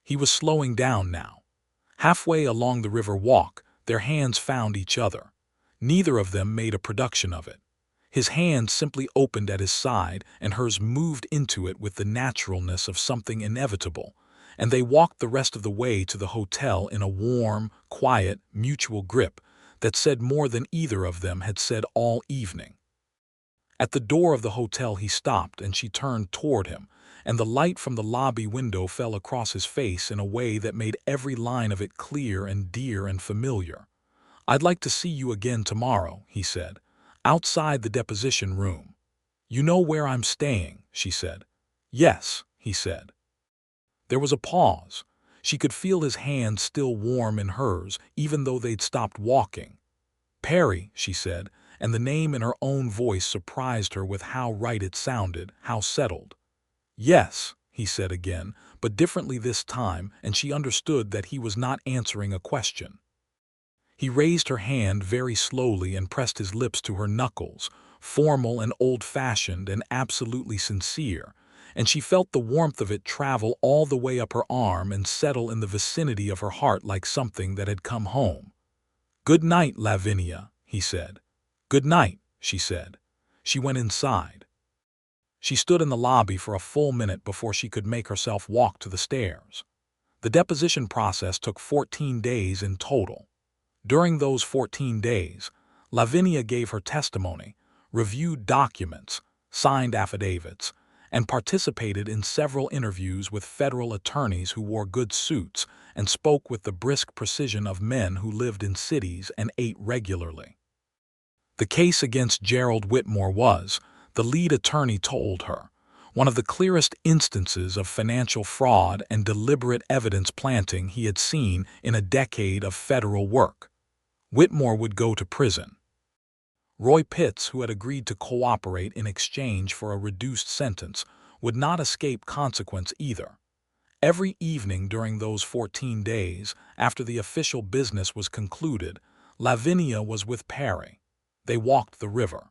He was slowing down now. Halfway along the river walk, their hands found each other. Neither of them made a production of it. His hand simply opened at his side, and hers moved into it with the naturalness of something inevitable, and they walked the rest of the way to the hotel in a warm, quiet, mutual grip that said more than either of them had said all evening. At the door of the hotel he stopped, and she turned toward him, and the light from the lobby window fell across his face in a way that made every line of it clear and dear and familiar. "I'd like to see you again tomorrow," he said, "outside the deposition room." "You know where I'm staying," she said. "Yes," he said. There was a pause. She could feel his hand still warm in hers, even though they'd stopped walking. "Perry," she said, and the name in her own voice surprised her with how right it sounded, how settled. "Yes," he said again, but differently this time, and she understood that he was not answering a question. He raised her hand very slowly and pressed his lips to her knuckles, formal and old-fashioned and absolutely sincere, and she felt the warmth of it travel all the way up her arm and settle in the vicinity of her heart like something that had come home. "Good night, Lavinia," he said. "Good night," she said. She went inside. She stood in the lobby for a full minute before she could make herself walk to the stairs. The deposition process took 14 days in total. During those 14 days, Lavinia gave her testimony, reviewed documents, signed affidavits, and participated in several interviews with federal attorneys who wore good suits and spoke with the brisk precision of men who lived in cities and ate regularly. The case against Gerald Whitmore was, the lead attorney told her, one of the clearest instances of financial fraud and deliberate evidence planting he had seen in a decade of federal work. Whitmore would go to prison. Roy Pitts, who had agreed to cooperate in exchange for a reduced sentence, would not escape consequence either. Every evening during those 14 days, after the official business was concluded, Lavinia was with Perry. They walked the river.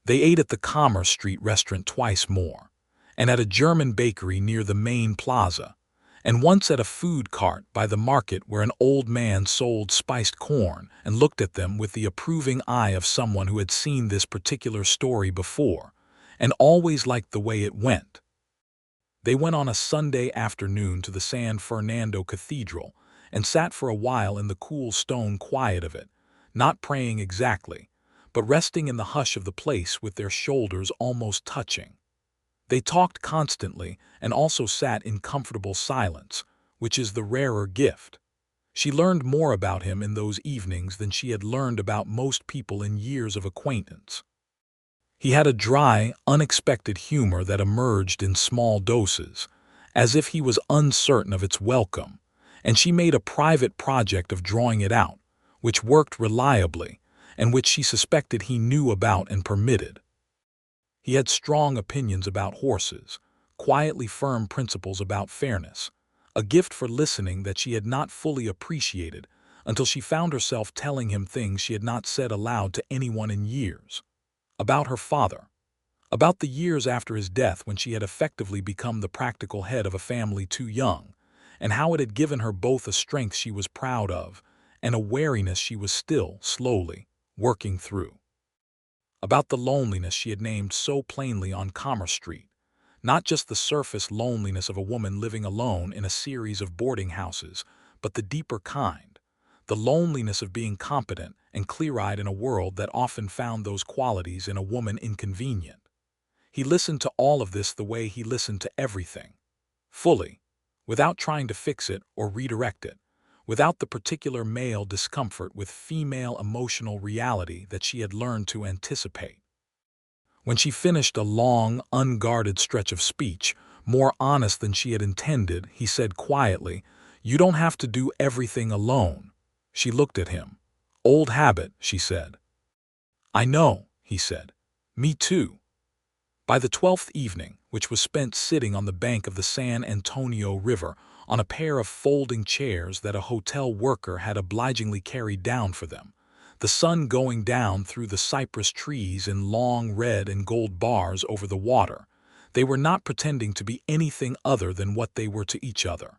They ate at the Commerce Street restaurant twice more, and at a German bakery near the main plaza, and once at a food cart by the market where an old man sold spiced corn and looked at them with the approving eye of someone who had seen this particular story before, and always liked the way it went. They went on a Sunday afternoon to the San Fernando Cathedral and sat for a while in the cool stone quiet of it, not praying exactly, but resting in the hush of the place with their shoulders almost touching. They talked constantly and also sat in comfortable silence, which is the rarer gift. She learned more about him in those evenings than she had learned about most people in years of acquaintance. He had a dry, unexpected humor that emerged in small doses, as if he was uncertain of its welcome, and she made a private project of drawing it out, which worked reliably, and which she suspected he knew about and permitted. He had strong opinions about horses, quietly firm principles about fairness, a gift for listening that she had not fully appreciated until she found herself telling him things she had not said aloud to anyone in years. About her father, about the years after his death when she had effectively become the practical head of a family too young, and how it had given her both a strength she was proud of and a wariness she was still, slowly, working through. About the loneliness she had named so plainly on Commerce Street, not just the surface loneliness of a woman living alone in a series of boarding houses, but the deeper kind, the loneliness of being competent and clear-eyed in a world that often found those qualities in a woman inconvenient. He listened to all of this the way he listened to everything, fully, without trying to fix it or redirect it, without the particular male discomfort with female emotional reality that she had learned to anticipate. When she finished a long, unguarded stretch of speech, more honest than she had intended, he said quietly, "You don't have to do everything alone." She looked at him. "Old habit," she said. "I know," he said. "Me too." By the 12th evening, which was spent sitting on the bank of the San Antonio River on a pair of folding chairs that a hotel worker had obligingly carried down for them, the sun going down through the cypress trees in long red and gold bars over the water, they were not pretending to be anything other than what they were to each other.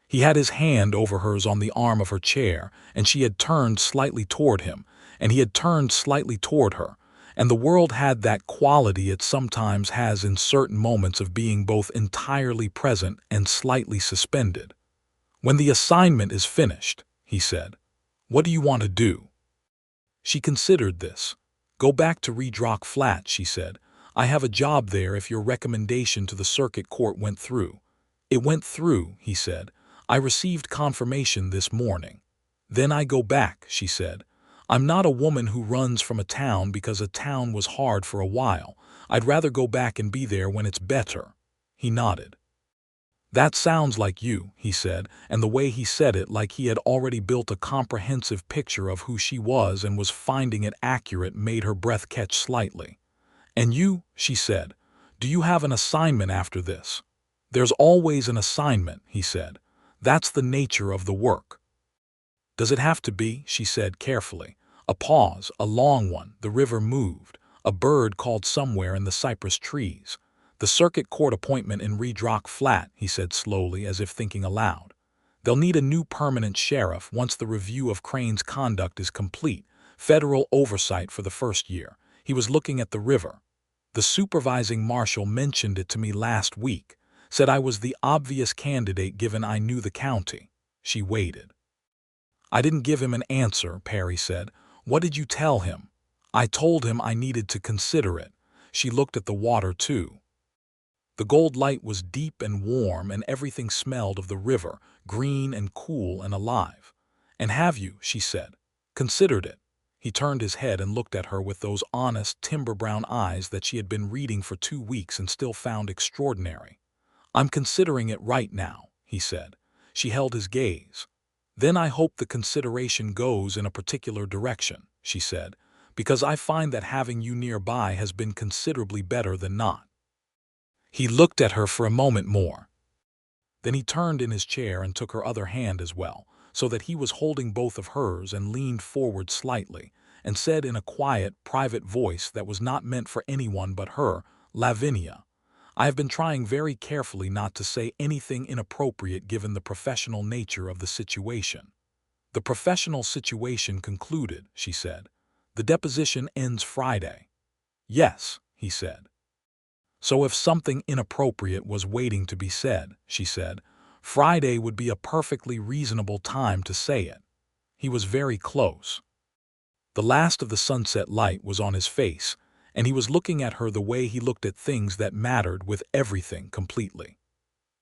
He had his hand over hers on the arm of her chair, and she had turned slightly toward him, and he had turned slightly toward her, and the world had that quality it sometimes has in certain moments of being both entirely present and slightly suspended. "When the assignment is finished," he said, "what do you want to do?" She considered this. "Go back to Redrock Flat," she said. "I have a job there if your recommendation to the circuit court went through." "It went through," he said. "I received confirmation this morning." "Then I go back," she said. "I'm not a woman who runs from a town because a town was hard for a while. I'd rather go back and be there when it's better." He nodded. "That sounds like you," he said, and the way he said it like he had already built a comprehensive picture of who she was and was finding it accurate made her breath catch slightly. "And you," she said, "do you have an assignment after this?" "There's always an assignment," he said. "That's the nature of the work." "Does it have to be?" she said carefully. A pause, a long one, the river moved. A bird called somewhere in the cypress trees. "The circuit court appointment in Redrock Flat," he said slowly, as if thinking aloud. "They'll need a new permanent sheriff once the review of Crane's conduct is complete. Federal oversight for the first year." He was looking at the river. "The supervising marshal mentioned it to me last week. Said I was the obvious candidate given I knew the county." She waited. "I didn't give him an answer," Perry said. "What did you tell him?" "I told him I needed to consider it." She looked at the water, too. The gold light was deep and warm, and everything smelled of the river, green and cool and alive. "And have you," she said, "considered it?" He turned his head and looked at her with those honest, timber-brown eyes that she had been reading for 2 weeks and still found extraordinary. "I'm considering it right now," he said. She held his gaze. "Then I hope the consideration goes in a particular direction," she said, "because I find that having you nearby has been considerably better than not." He looked at her for a moment more. Then he turned in his chair and took her other hand as well, so that he was holding both of hers, and leaned forward slightly, and said in a quiet, private voice that was not meant for anyone but her, "Lavinia, I have been trying very carefully not to say anything inappropriate given the professional nature of the situation." "The professional situation concluded," she said. "The deposition ends Friday." "Yes," he said. "So if something inappropriate was waiting to be said," she said, "Friday would be a perfectly reasonable time to say it." He was very close. The last of the sunset light was on his face, and he was looking at her the way he looked at things that mattered, with everything completely.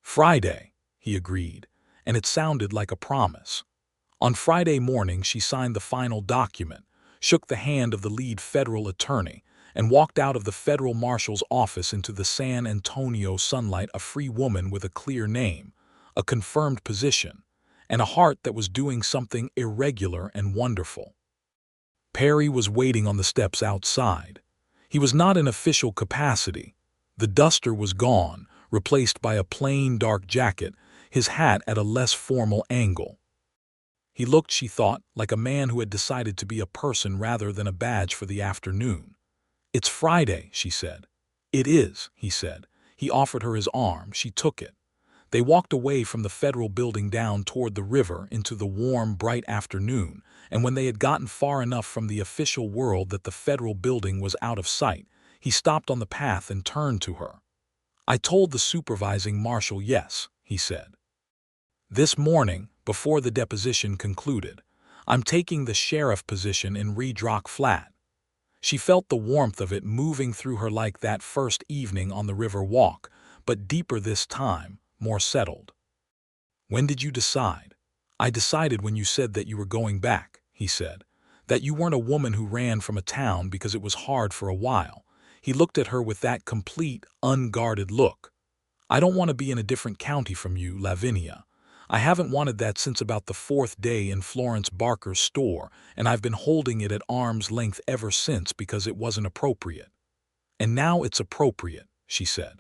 "Friday," he agreed, and it sounded like a promise. On Friday morning she signed the final document, shook the hand of the lead federal attorney, and walked out of the federal marshal's office into the San Antonio sunlight, a free woman with a clear name, a confirmed position, and a heart that was doing something irregular and wonderful. Perry was waiting on the steps outside. He was not in official capacity. The duster was gone, replaced by a plain dark jacket, his hat at a less formal angle. He looked, she thought, like a man who had decided to be a person rather than a badge for the afternoon. "It's Friday," she said. "It is," he said. He offered her his arm. She took it. They walked away from the federal building down toward the river into the warm, bright afternoon, and when they had gotten far enough from the official world that the federal building was out of sight, he stopped on the path and turned to her. "I told the supervising marshal yes," he said. "This morning, before the deposition concluded. I'm taking the sheriff position in Redrock Flat." She felt the warmth of it moving through her like that first evening on the river walk, but deeper this time, more settled. "When did you decide?" "I decided when you said that you were going back," he said. "That you weren't a woman who ran from a town because it was hard for a while." He looked at her with that complete, unguarded look. "I don't want to be in a different county from you, Lavinia. I haven't wanted that since about the 4th day in Florence Barker's store, and I've been holding it at arm's length ever since because it wasn't appropriate. And now it's appropriate," she said.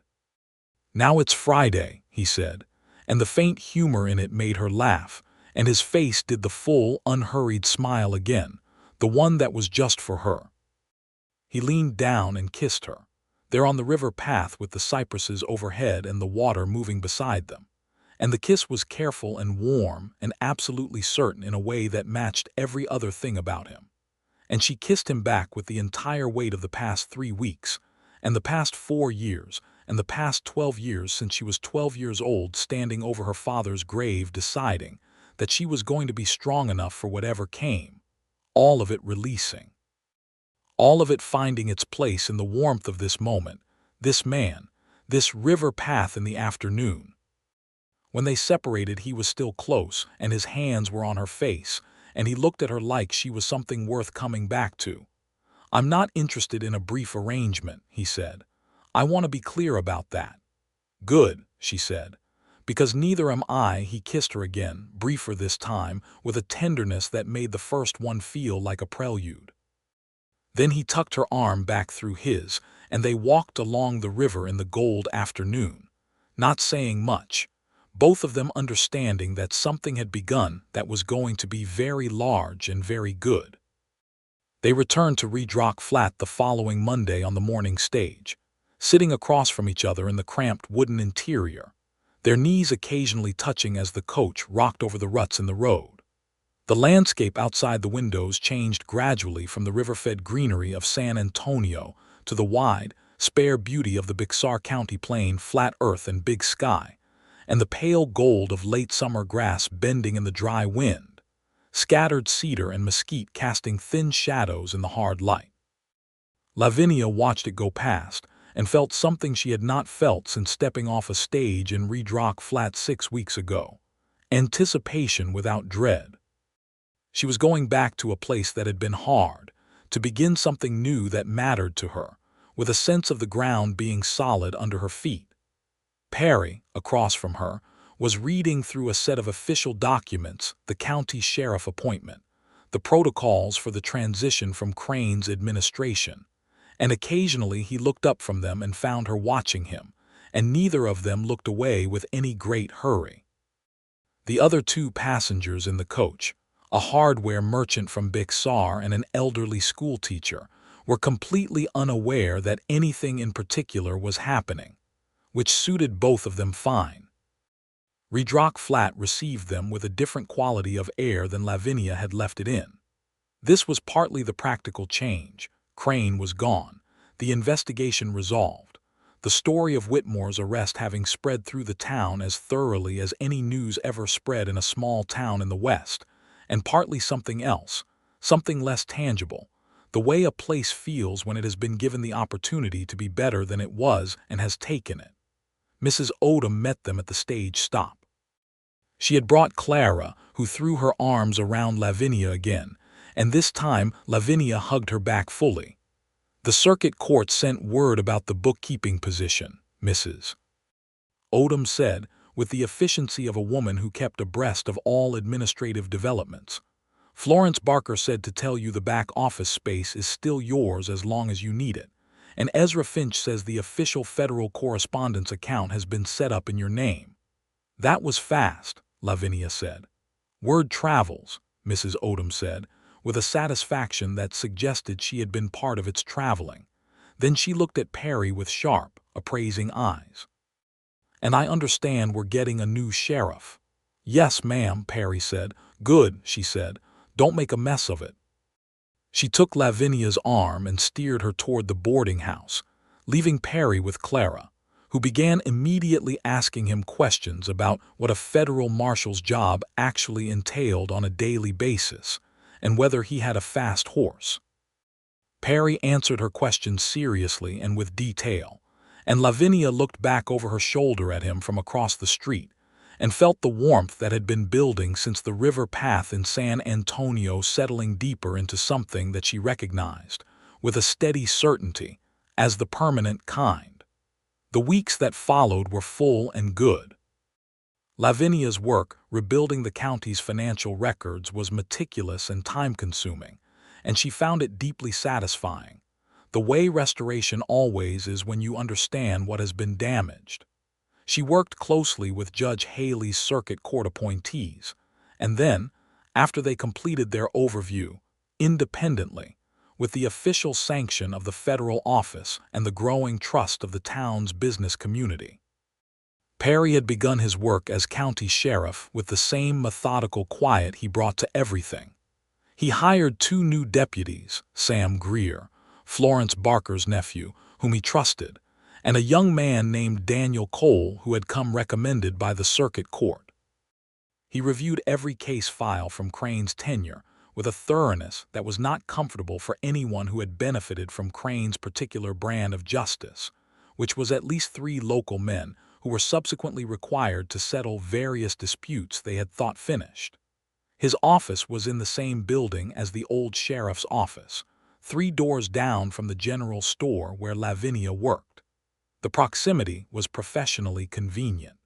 "Now it's Friday," he said, and the faint humor in it made her laugh, and his face did the full, unhurried smile again, the one that was just for her. He leaned down and kissed her. They're on the river path with the cypresses overhead and the water moving beside them. And the kiss was careful and warm and absolutely certain in a way that matched every other thing about him. And she kissed him back with the entire weight of the past 3 weeks, and the past 4 years, and the past 12 years since she was 12 years old standing over her father's grave deciding that she was going to be strong enough for whatever came, all of it releasing. All of it finding its place in the warmth of this moment, this man, this river path in the afternoon. When they separated, he was still close, and his hands were on her face, and he looked at her like she was something worth coming back to. "I'm not interested in a brief arrangement," he said. "I want to be clear about that." "Good," she said. "Because neither am I." He kissed her again, briefer this time, with a tenderness that made the first one feel like a prelude. Then he tucked her arm back through his, and they walked along the river in the gold afternoon, not saying much, both of them understanding that something had begun that was going to be very large and very good. They returned to Redrock Flat the following Monday on the morning stage, sitting across from each other in the cramped wooden interior, their knees occasionally touching as the coach rocked over the ruts in the road. The landscape outside the windows changed gradually from the river-fed greenery of San Antonio to the wide, spare beauty of the Bexar County plain, flat earth and big sky, and the pale gold of late summer grass bending in the dry wind, scattered cedar and mesquite casting thin shadows in the hard light. Lavinia watched it go past and felt something she had not felt since stepping off a stage in Redrock Flat 6 weeks ago. Anticipation without dread. She was going back to a place that had been hard, to begin something new that mattered to her, with a sense of the ground being solid under her feet. Perry, across from her, was reading through a set of official documents, the county sheriff appointment, the protocols for the transition from Crane's administration, and occasionally he looked up from them and found her watching him, and neither of them looked away with any great hurry. The other 2 passengers in the coach, a hardware merchant from Bexar and an elderly schoolteacher, were completely unaware that anything in particular was happening, which suited both of them fine. Redrock Flat received them with a different quality of air than Lavinia had left it in. This was partly the practical change. Crane was gone, the investigation resolved, the story of Whitmore's arrest having spread through the town as thoroughly as any news ever spread in a small town in the West, and partly something else, something less tangible, the way a place feels when it has been given the opportunity to be better than it was and has taken it. Mrs. Odom met them at the stage stop. She had brought Clara, who threw her arms around Lavinia again, and this time Lavinia hugged her back fully. "The circuit court sent word about the bookkeeping position," Mrs. Odom said, with the efficiency of a woman who kept abreast of all administrative developments. Florence Barker said to tell you the back office space is still yours as long as you need it. And Ezra Finch says the official federal correspondence account has been set up in your name. That was fast, Lavinia said. Word travels, Mrs. Odom said, with a satisfaction that suggested she had been part of its traveling. Then she looked at Perry with sharp, appraising eyes. And I understand we're getting a new sheriff. Yes, ma'am, Perry said. Good, she said. Don't make a mess of it. She took Lavinia's arm and steered her toward the boarding house, leaving Perry with Clara, who began immediately asking him questions about what a federal marshal's job actually entailed on a daily basis and whether he had a fast horse. Perry answered her questions seriously and with detail, and Lavinia looked back over her shoulder at him from across the street and felt the warmth that had been building since the river path in San Antonio settling deeper into something that she recognized, with a steady certainty, as the permanent kind. The weeks that followed were full and good. Lavinia's work, rebuilding the county's financial records, was meticulous and time-consuming, and she found it deeply satisfying, the way restoration always is when you understand what has been damaged. She worked closely with Judge Haley's circuit court appointees, and then, after they completed their overview, independently, with the official sanction of the federal office and the growing trust of the town's business community. Perry had begun his work as county sheriff with the same methodical quiet he brought to everything. He hired 2 new deputies, Sam Greer, Florence Barker's nephew, whom he trusted, and a young man named Daniel Cole who had come recommended by the circuit court. He reviewed every case file from Crane's tenure with a thoroughness that was not comfortable for anyone who had benefited from Crane's particular brand of justice, which was at least 3 local men who were subsequently required to settle various disputes they had thought finished. His office was in the same building as the old sheriff's office, 3 doors down from the general store where Lavinia worked. The proximity was professionally convenient.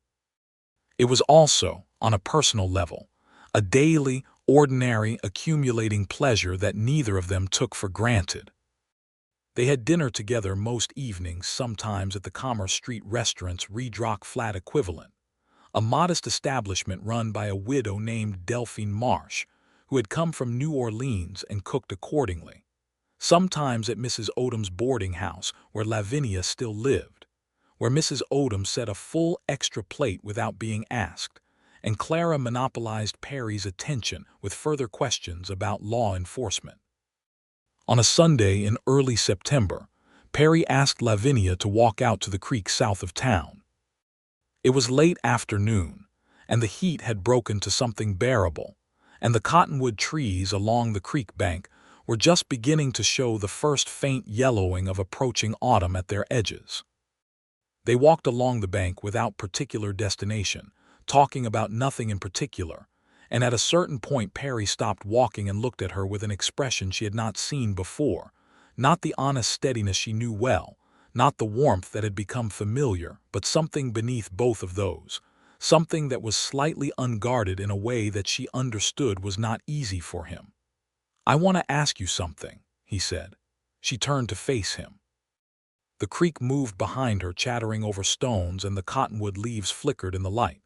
It was also, on a personal level, a daily, ordinary, accumulating pleasure that neither of them took for granted. They had dinner together most evenings, sometimes at the Commerce Street restaurant's Redrock Flat equivalent, a modest establishment run by a widow named Delphine Marsh, who had come from New Orleans and cooked accordingly. Sometimes at Mrs. Odom's boarding house, where Lavinia still lived, where Mrs. Odom set a full extra plate without being asked, and Clara monopolized Perry's attention with further questions about law enforcement. On a Sunday in early September, Perry asked Lavinia to walk out to the creek south of town. It was late afternoon, and the heat had broken to something bearable, and the cottonwood trees along the creek bank were just beginning to show the first faint yellowing of approaching autumn at their edges. They walked along the bank without particular destination, talking about nothing in particular, and at a certain point Perry stopped walking and looked at her with an expression she had not seen before, not the honest steadiness she knew well, not the warmth that had become familiar, but something beneath both of those, something that was slightly unguarded in a way that she understood was not easy for him. "I want to ask you something," he said. She turned to face him. The creek moved behind her, chattering over stones, and the cottonwood leaves flickered in the light.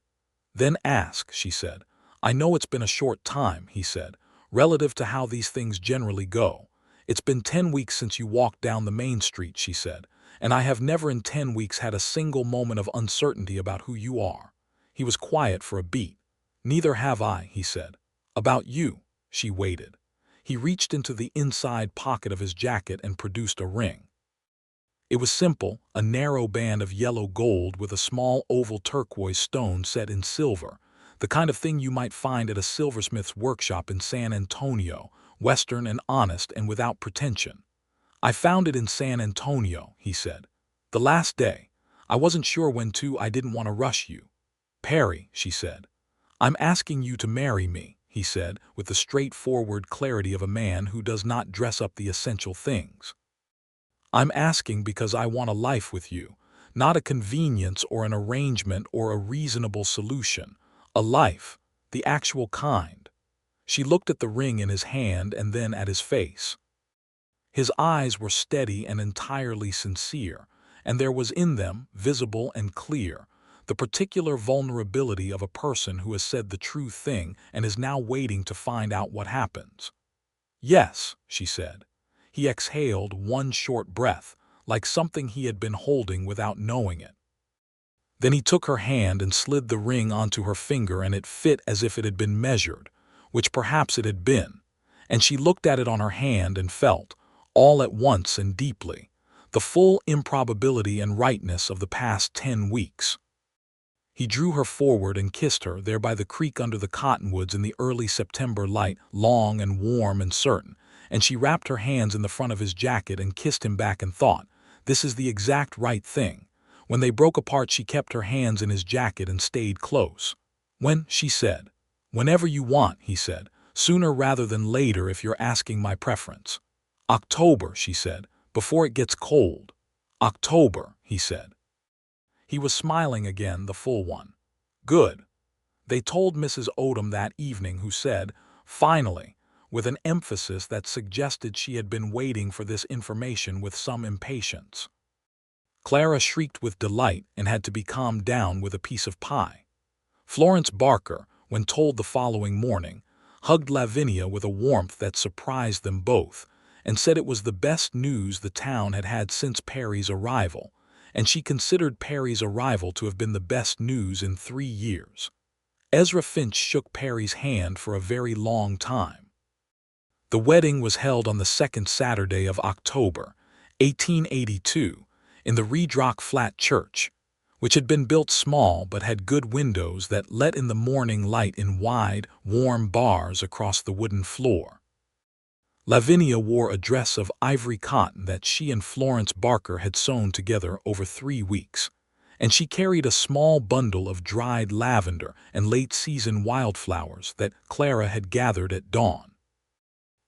"Then ask," she said. "I know it's been a short time," he said, "relative to how these things generally go. It's been 10 weeks since you walked down the main street," she said, "and I have never in 10 weeks had a single moment of uncertainty about who you are." He was quiet for a beat. "Neither have I," he said. "About you." She waited. He reached into the inside pocket of his jacket and produced a ring. It was simple, a narrow band of yellow gold with a small oval turquoise stone set in silver, the kind of thing you might find at a silversmith's workshop in San Antonio, Western and honest and without pretension. "I found it in San Antonio," he said. "The last day. I wasn't sure when to. I didn't want to rush you." "Perry," she said. "I'm asking you to marry me," he said, with the straightforward clarity of a man who does not dress up the essential things. "I'm asking because I want a life with you, Not a convenience or an arrangement or a reasonable solution. A life, the actual kind. She looked at the ring in his hand and then at his face. His eyes were steady and entirely sincere, and there was in them, visible and clear, the particular vulnerability of a person who has said the true thing and is now waiting to find out what happens. "Yes," she said. He exhaled one short breath, like something he had been holding without knowing it. Then he took her hand and slid the ring onto her finger, and it fit as if it had been measured, which perhaps it had been, and she looked at it on her hand and felt, all at once and deeply, the full improbability and rightness of the past 10 weeks. He drew her forward and kissed her there by the creek under the cottonwoods in the early September light, long and warm and certain, and she wrapped her hands in the front of his jacket and kissed him back and thought, this is the exact right thing. When they broke apart, she kept her hands in his jacket and stayed close. "When?" she said. "Whenever you want," he said. "Sooner rather than later if you're asking my preference." "October," she said, "before it gets cold." "October," he said. He was smiling again, the full one. "Good." They told Mrs. Odom that evening, who said, "Finally," with an emphasis that suggested she had been waiting for this information with some impatience. Clara shrieked with delight and had to be calmed down with a piece of pie. Florence Barker, when told the following morning, hugged Lavinia with a warmth that surprised them both, and said it was the best news the town had had since Perry's arrival, and she considered Perry's arrival to have been the best news in 3 years. Ezra Finch shook Perry's hand for a very long time. The wedding was held on the second Saturday of October, 1882, in the Redrock Flat church, which had been built small but had good windows that let in the morning light in wide, warm bars across the wooden floor. Lavinia wore a dress of ivory cotton that she and Florence Barker had sewn together over 3 weeks, and she carried a small bundle of dried lavender and late-season wildflowers that Clara had gathered at dawn.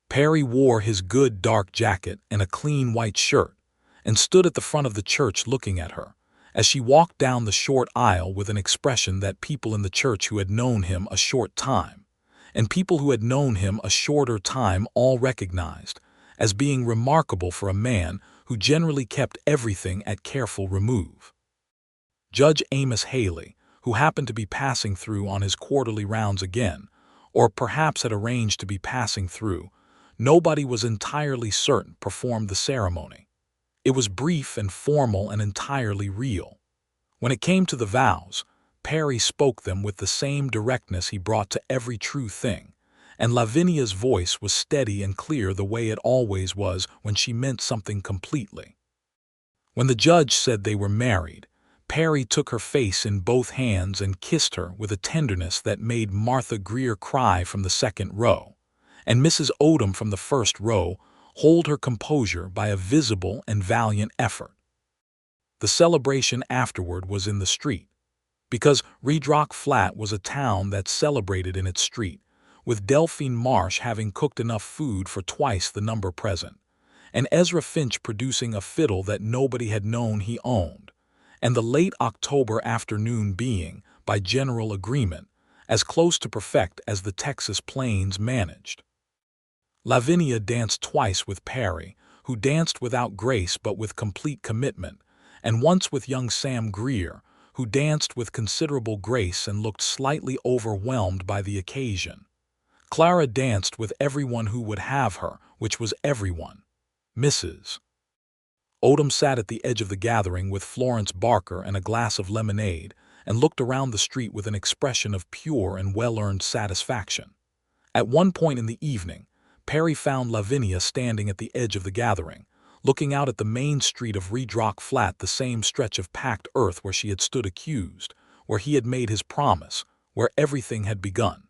Perry wore his good dark jacket and a clean white shirt, and stood at the front of the church looking at her, as she walked down the short aisle with an expression that people in the church who had known him a short time, and people who had known him a shorter time all recognized as being remarkable for a man who generally kept everything at careful remove. Judge Amos Haley, who happened to be passing through on his quarterly rounds again, or perhaps had arranged to be passing through, nobody was entirely certain, performed the ceremony. It was brief and formal and entirely real. When it came to the vows, Perry spoke them with the same directness he brought to every true thing, and Lavinia's voice was steady and clear the way it always was when she meant something completely. When the judge said they were married, Perry took her face in both hands and kissed her with a tenderness that made Martha Greer cry from the second row, and Mrs. Odom from the first row hold her composure by a visible and valiant effort. The celebration afterward was in the street, because Redrock Flat was a town that celebrated in its street, with Delphine Marsh having cooked enough food for twice the number present, and Ezra Finch producing a fiddle that nobody had known he owned, and the late October afternoon being, by general agreement, as close to perfect as the Texas plains managed. Lavinia danced twice with Perry, who danced without grace but with complete commitment, and once with young Sam Greer, who danced with considerable grace and looked slightly overwhelmed by the occasion. Clara danced with everyone who would have her, which was everyone. Mrs. Odom sat at the edge of the gathering with Florence Barker and a glass of lemonade, and looked around the street with an expression of pure and well-earned satisfaction. At one point in the evening, Perry found Lavinia standing at the edge of the gathering, looking out at the main street of Redrock Flat, the same stretch of packed earth where she had stood accused, where he had made his promise, where everything had begun.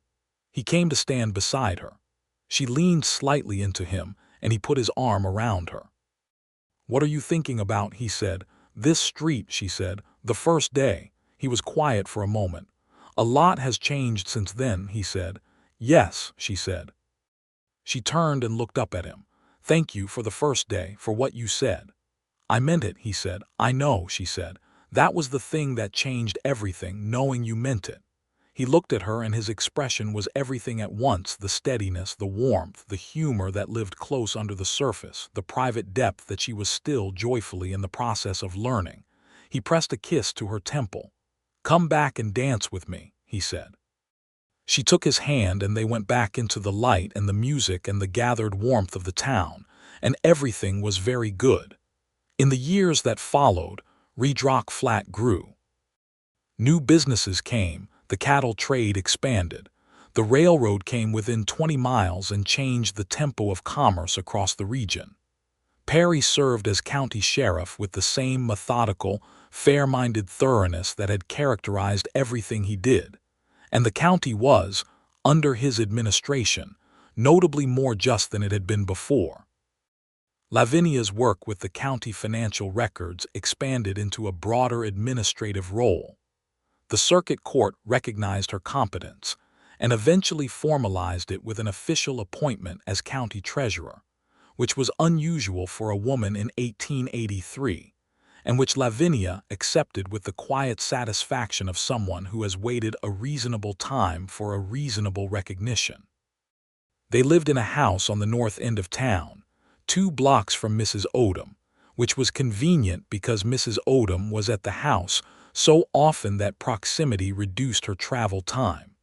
He came to stand beside her. She leaned slightly into him, and he put his arm around her. "What are you thinking about?" he said. "This street," she said. "The first day." He was quiet for a moment. "A lot has changed since then," he said. "Yes," she said. She turned and looked up at him. "Thank you for the first day, for what you said." "I meant it," he said. "I know," she said. That was the thing that changed everything, knowing you meant it. He looked at her and his expression was everything at once, the steadiness, the warmth, the humor that lived close under the surface, the private depth that she was still joyfully in the process of learning. He pressed a kiss to her temple. "Come back and dance with me," he said. She took his hand and they went back into the light and the music and the gathered warmth of the town, and everything was very good. In the years that followed, Redrock Flat grew. New businesses came, the cattle trade expanded. The railroad came within 20 miles and changed the tempo of commerce across the region. Perry served as county sheriff with the same methodical, fair-minded thoroughness that had characterized everything he did. And the county was, under his administration, notably more just than it had been before. Lavinia's work with the county financial records expanded into a broader administrative role. The circuit court recognized her competence and eventually formalized it with an official appointment as county treasurer, which was unusual for a woman in 1883, and which Lavinia accepted with the quiet satisfaction of someone who has waited a reasonable time for a reasonable recognition. They lived in a house on the north end of town, 2 blocks from Mrs. Odom, which was convenient because Mrs. Odom was at the house so often that proximity reduced her travel time.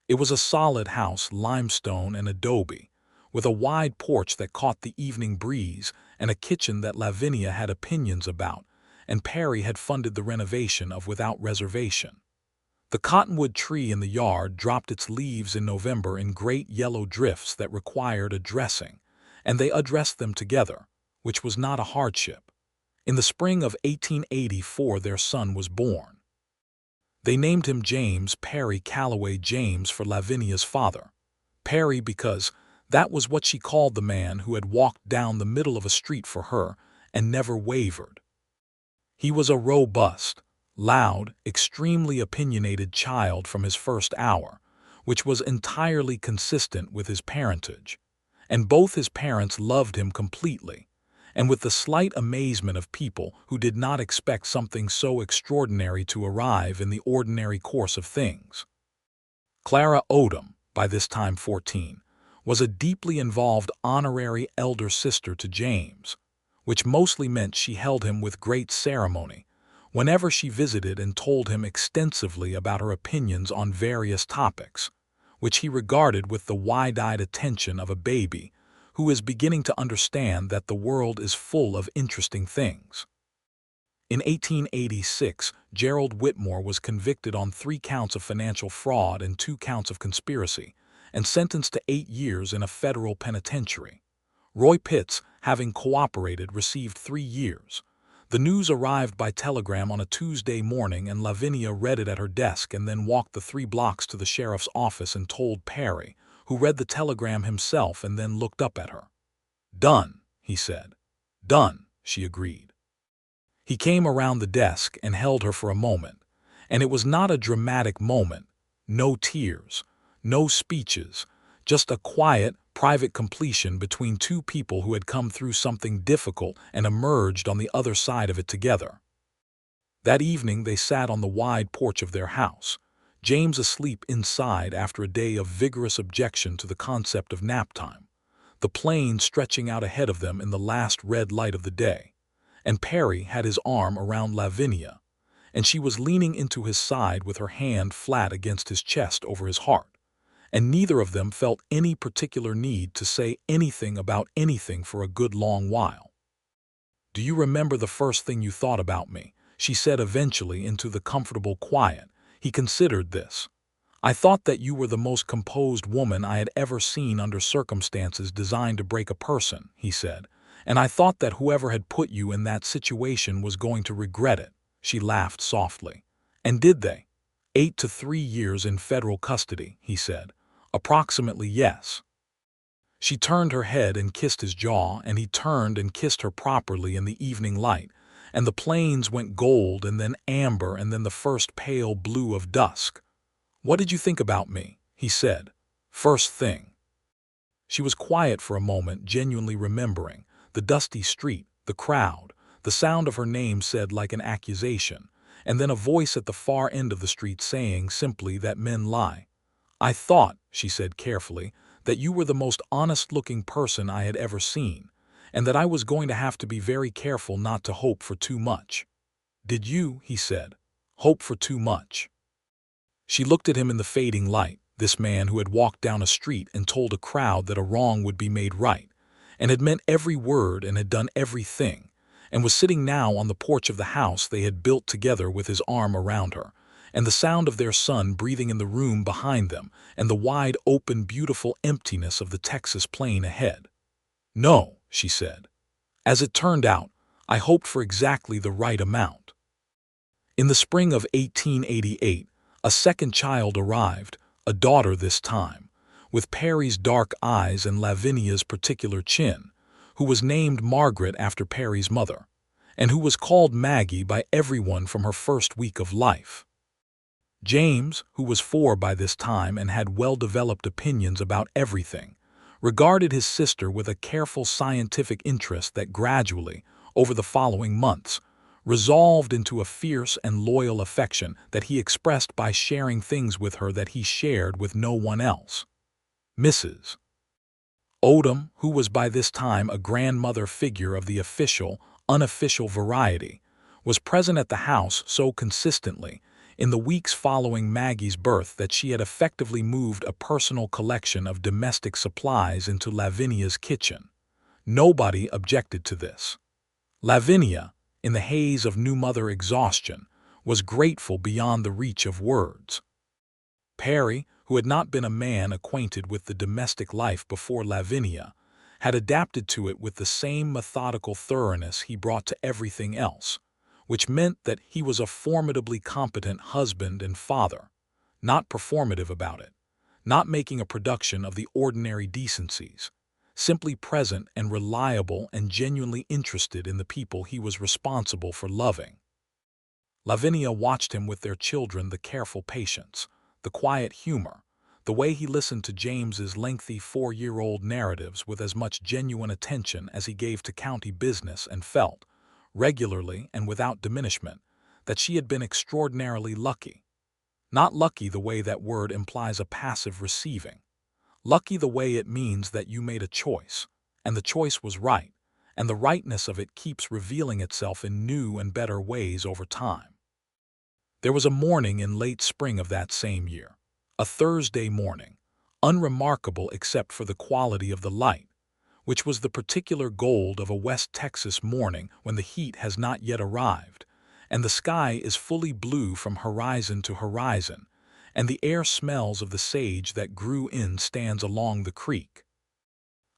It was a solid house, limestone and adobe, with a wide porch that caught the evening breeze and a kitchen that Lavinia had opinions about, and Perry had funded the renovation of without reservation. The cottonwood tree in the yard dropped its leaves in November in great yellow drifts that required addressing, and they addressed them together, which was not a hardship. In the spring of 1884 their son was born. They named him James Perry Calloway, James for Lavinia's father. Perry because that was what she called the man who had walked down the middle of a street for her and never wavered. He was a robust, loud, extremely opinionated child from his first hour, which was entirely consistent with his parentage, and both his parents loved him completely, and with the slight amazement of people who did not expect something so extraordinary to arrive in the ordinary course of things. Clara Odom, by this time 14, was a deeply involved honorary elder sister to James, which mostly meant she held him with great ceremony whenever she visited and told him extensively about her opinions on various topics, which he regarded with the wide-eyed attention of a baby who is beginning to understand that the world is full of interesting things. In 1886, Gerald Whitmore was convicted on 3 counts of financial fraud and 2 counts of conspiracy, and sentenced to 8 years in a federal penitentiary. Roy Pitts, having cooperated, received 3 years. The news arrived by telegram on a Tuesday morning, and Lavinia read it at her desk and then walked the 3 blocks to the sheriff's office and told Perry, who read the telegram himself and then looked up at her. "Done," he said. "Done," she agreed. He came around the desk and held her for a moment, and it was not a dramatic moment, no tears, no speeches, just a quiet, private completion between 2 people who had come through something difficult and emerged on the other side of it together. That evening they sat on the wide porch of their house, James asleep inside after a day of vigorous objection to the concept of nap time, the plain stretching out ahead of them in the last red light of the day, and Perry had his arm around Lavinia, and she was leaning into his side with her hand flat against his chest over his heart, and neither of them felt any particular need to say anything about anything for a good long while. "Do you remember the first thing you thought about me?" she said eventually into the comfortable quiet. He considered this. "I thought that you were the most composed woman I had ever seen under circumstances designed to break a person," he said, "and I thought that whoever had put you in that situation was going to regret it." She laughed softly. "And did they?" 8 to 3 years in federal custody, he said. "Approximately, yes." She turned her head and kissed his jaw, and he turned and kissed her properly in the evening light, and the plains went gold and then amber and then the first pale blue of dusk. "What did you think about me?" he said. "First thing." She was quiet for a moment, genuinely remembering the dusty street, the crowd, The sound of her name said like an accusation, and then a voice at the far end of the street saying simply that men lie. "I thought," she said carefully, "that you were the most honest-looking person I had ever seen, and that I was going to have to be very careful not to hope for too much." "Did you," he said, "hope for too much?" She looked at him in the fading light, this man who had walked down a street and told a crowd that a wrong would be made right, and had meant every word and had done everything, and was sitting now on the porch of the house they had built together with his arm around her, and the sound of their son breathing in the room behind them, and the wide open beautiful emptiness of the Texas plain ahead. "No," she said. "As it turned out, I hoped for exactly the right amount." In the spring of 1888, a second child arrived, a daughter this time, with Perry's dark eyes and Lavinia's particular chin, who was named Margaret after Perry's mother, and who was called Maggie by everyone from her first week of life. James, who was 4 by this time and had well-developed opinions about everything, regarded his sister with a careful scientific interest that gradually, over the following months, resolved into a fierce and loyal affection that he expressed by sharing things with her that he shared with no one else. Mrs. Odom, who was by this time a grandmother figure of the official, unofficial variety, was present at the house so consistently in the weeks following Maggie's birth that she had effectively moved a personal collection of domestic supplies into Lavinia's kitchen. Nobody objected to this. Lavinia, in the haze of new mother exhaustion, was grateful beyond the reach of words. Perry, who had not been a man acquainted with the domestic life before Lavinia, had adapted to it with the same methodical thoroughness he brought to everything else, which meant that he was a formidably competent husband and father, not performative about it, not making a production of the ordinary decencies, simply present and reliable and genuinely interested in the people he was responsible for loving. Lavinia watched him with their children, the careful patience, the quiet humor, the way he listened to James's lengthy 4-year-old narratives with as much genuine attention as he gave to county business, and felt, regularly and without diminishment, that she had been extraordinarily lucky. Not lucky the way that word implies a passive receiving. Lucky the way it means that you made a choice, and the choice was right, and the rightness of it keeps revealing itself in new and better ways over time. There was a morning in late spring of that same year, a Thursday morning, unremarkable except for the quality of the light, which was the particular gold of a West Texas morning when the heat has not yet arrived, and the sky is fully blue from horizon to horizon, and the air smells of the sage that grew in stands along the creek.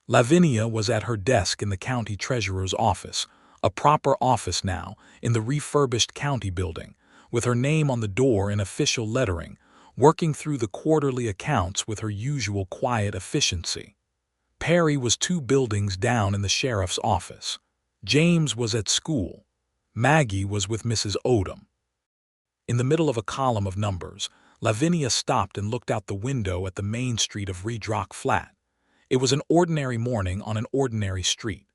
Lavinia was at her desk in the county treasurer's office, a proper office now, in the refurbished county building, with her name on the door in official lettering, working through the quarterly accounts with her usual quiet efficiency. Perry was 2 buildings down in the sheriff's office. James was at school. Maggie was with Mrs. Odom. In the middle of a column of numbers, Lavinia stopped and looked out the window at the main street of Redrock Flat. It was an ordinary morning on an ordinary street.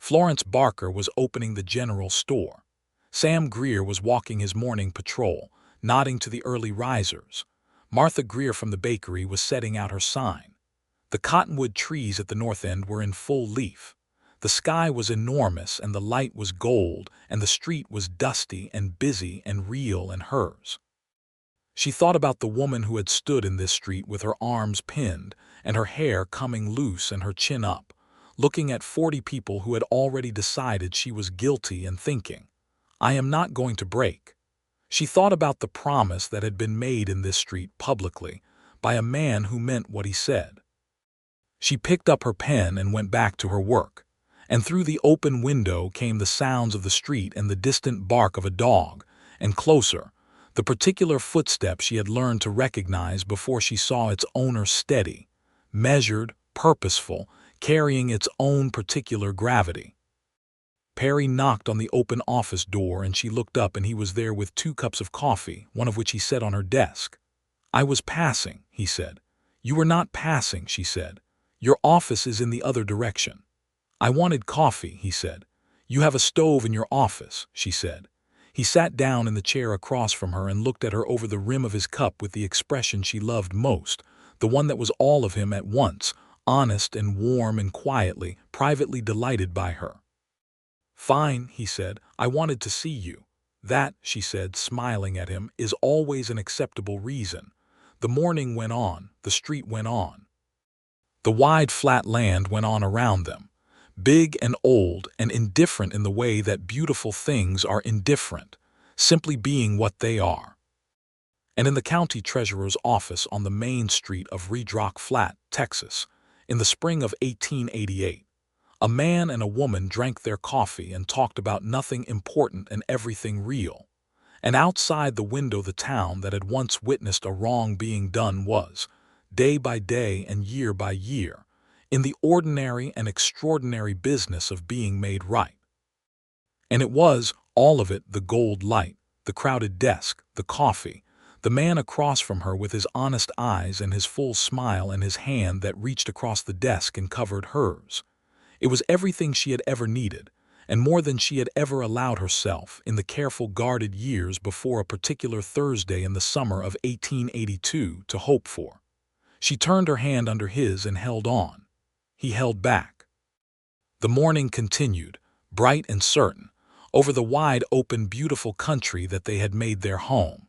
Florence Barker was opening the general store. Sam Greer was walking his morning patrol, nodding to the early risers. Martha Greer from the bakery was setting out her sign. The cottonwood trees at the north end were in full leaf. The sky was enormous and the light was gold, and the street was dusty and busy and real and hers. She thought about the woman who had stood in this street with her arms pinned and her hair coming loose and her chin up, looking at 40 people who had already decided she was guilty and thinking, "I am not going to break." She thought about the promise that had been made in this street publicly by a man who meant what he said. She picked up her pen and went back to her work, and through the open window came the sounds of the street and the distant bark of a dog, and closer, the particular footstep she had learned to recognize before she saw its owner steady, measured, purposeful, carrying its own particular gravity. Perry knocked on the open office door and she looked up, and he was there with 2 cups of coffee, one of which he set on her desk. "I was passing," he said. "You were not passing," she said. "Your office is in the other direction." "I wanted coffee," he said. "You have a stove in your office," she said. He sat down in the chair across from her and looked at her over the rim of his cup with the expression she loved most, the one that was all of him at once, honest and warm and quietly, privately delighted by her. "Fine," he said. "I wanted to see you." "That," she said, smiling at him, "is always an acceptable reason." The morning went on, the street went on. The wide flat land went on around them, big and old and indifferent in the way that beautiful things are indifferent, simply being what they are. And in the county treasurer's office on the main street of Redrock Flat, Texas, in the spring of 1888, a man and a woman drank their coffee and talked about nothing important and everything real. And outside the window the town that had once witnessed a wrong being done was, day by day and year by year, in the ordinary and extraordinary business of being made right. And it was, all of it, the gold light, the crowded desk, the coffee, the man across from her with his honest eyes and his full smile and his hand that reached across the desk and covered hers. It was everything she had ever needed, and more than she had ever allowed herself in the careful guarded years before a particular Thursday in the summer of 1882 to hope for. She turned her hand under his and held on. He held back. The morning continued, bright and certain, over the wide open beautiful country that they had made their home.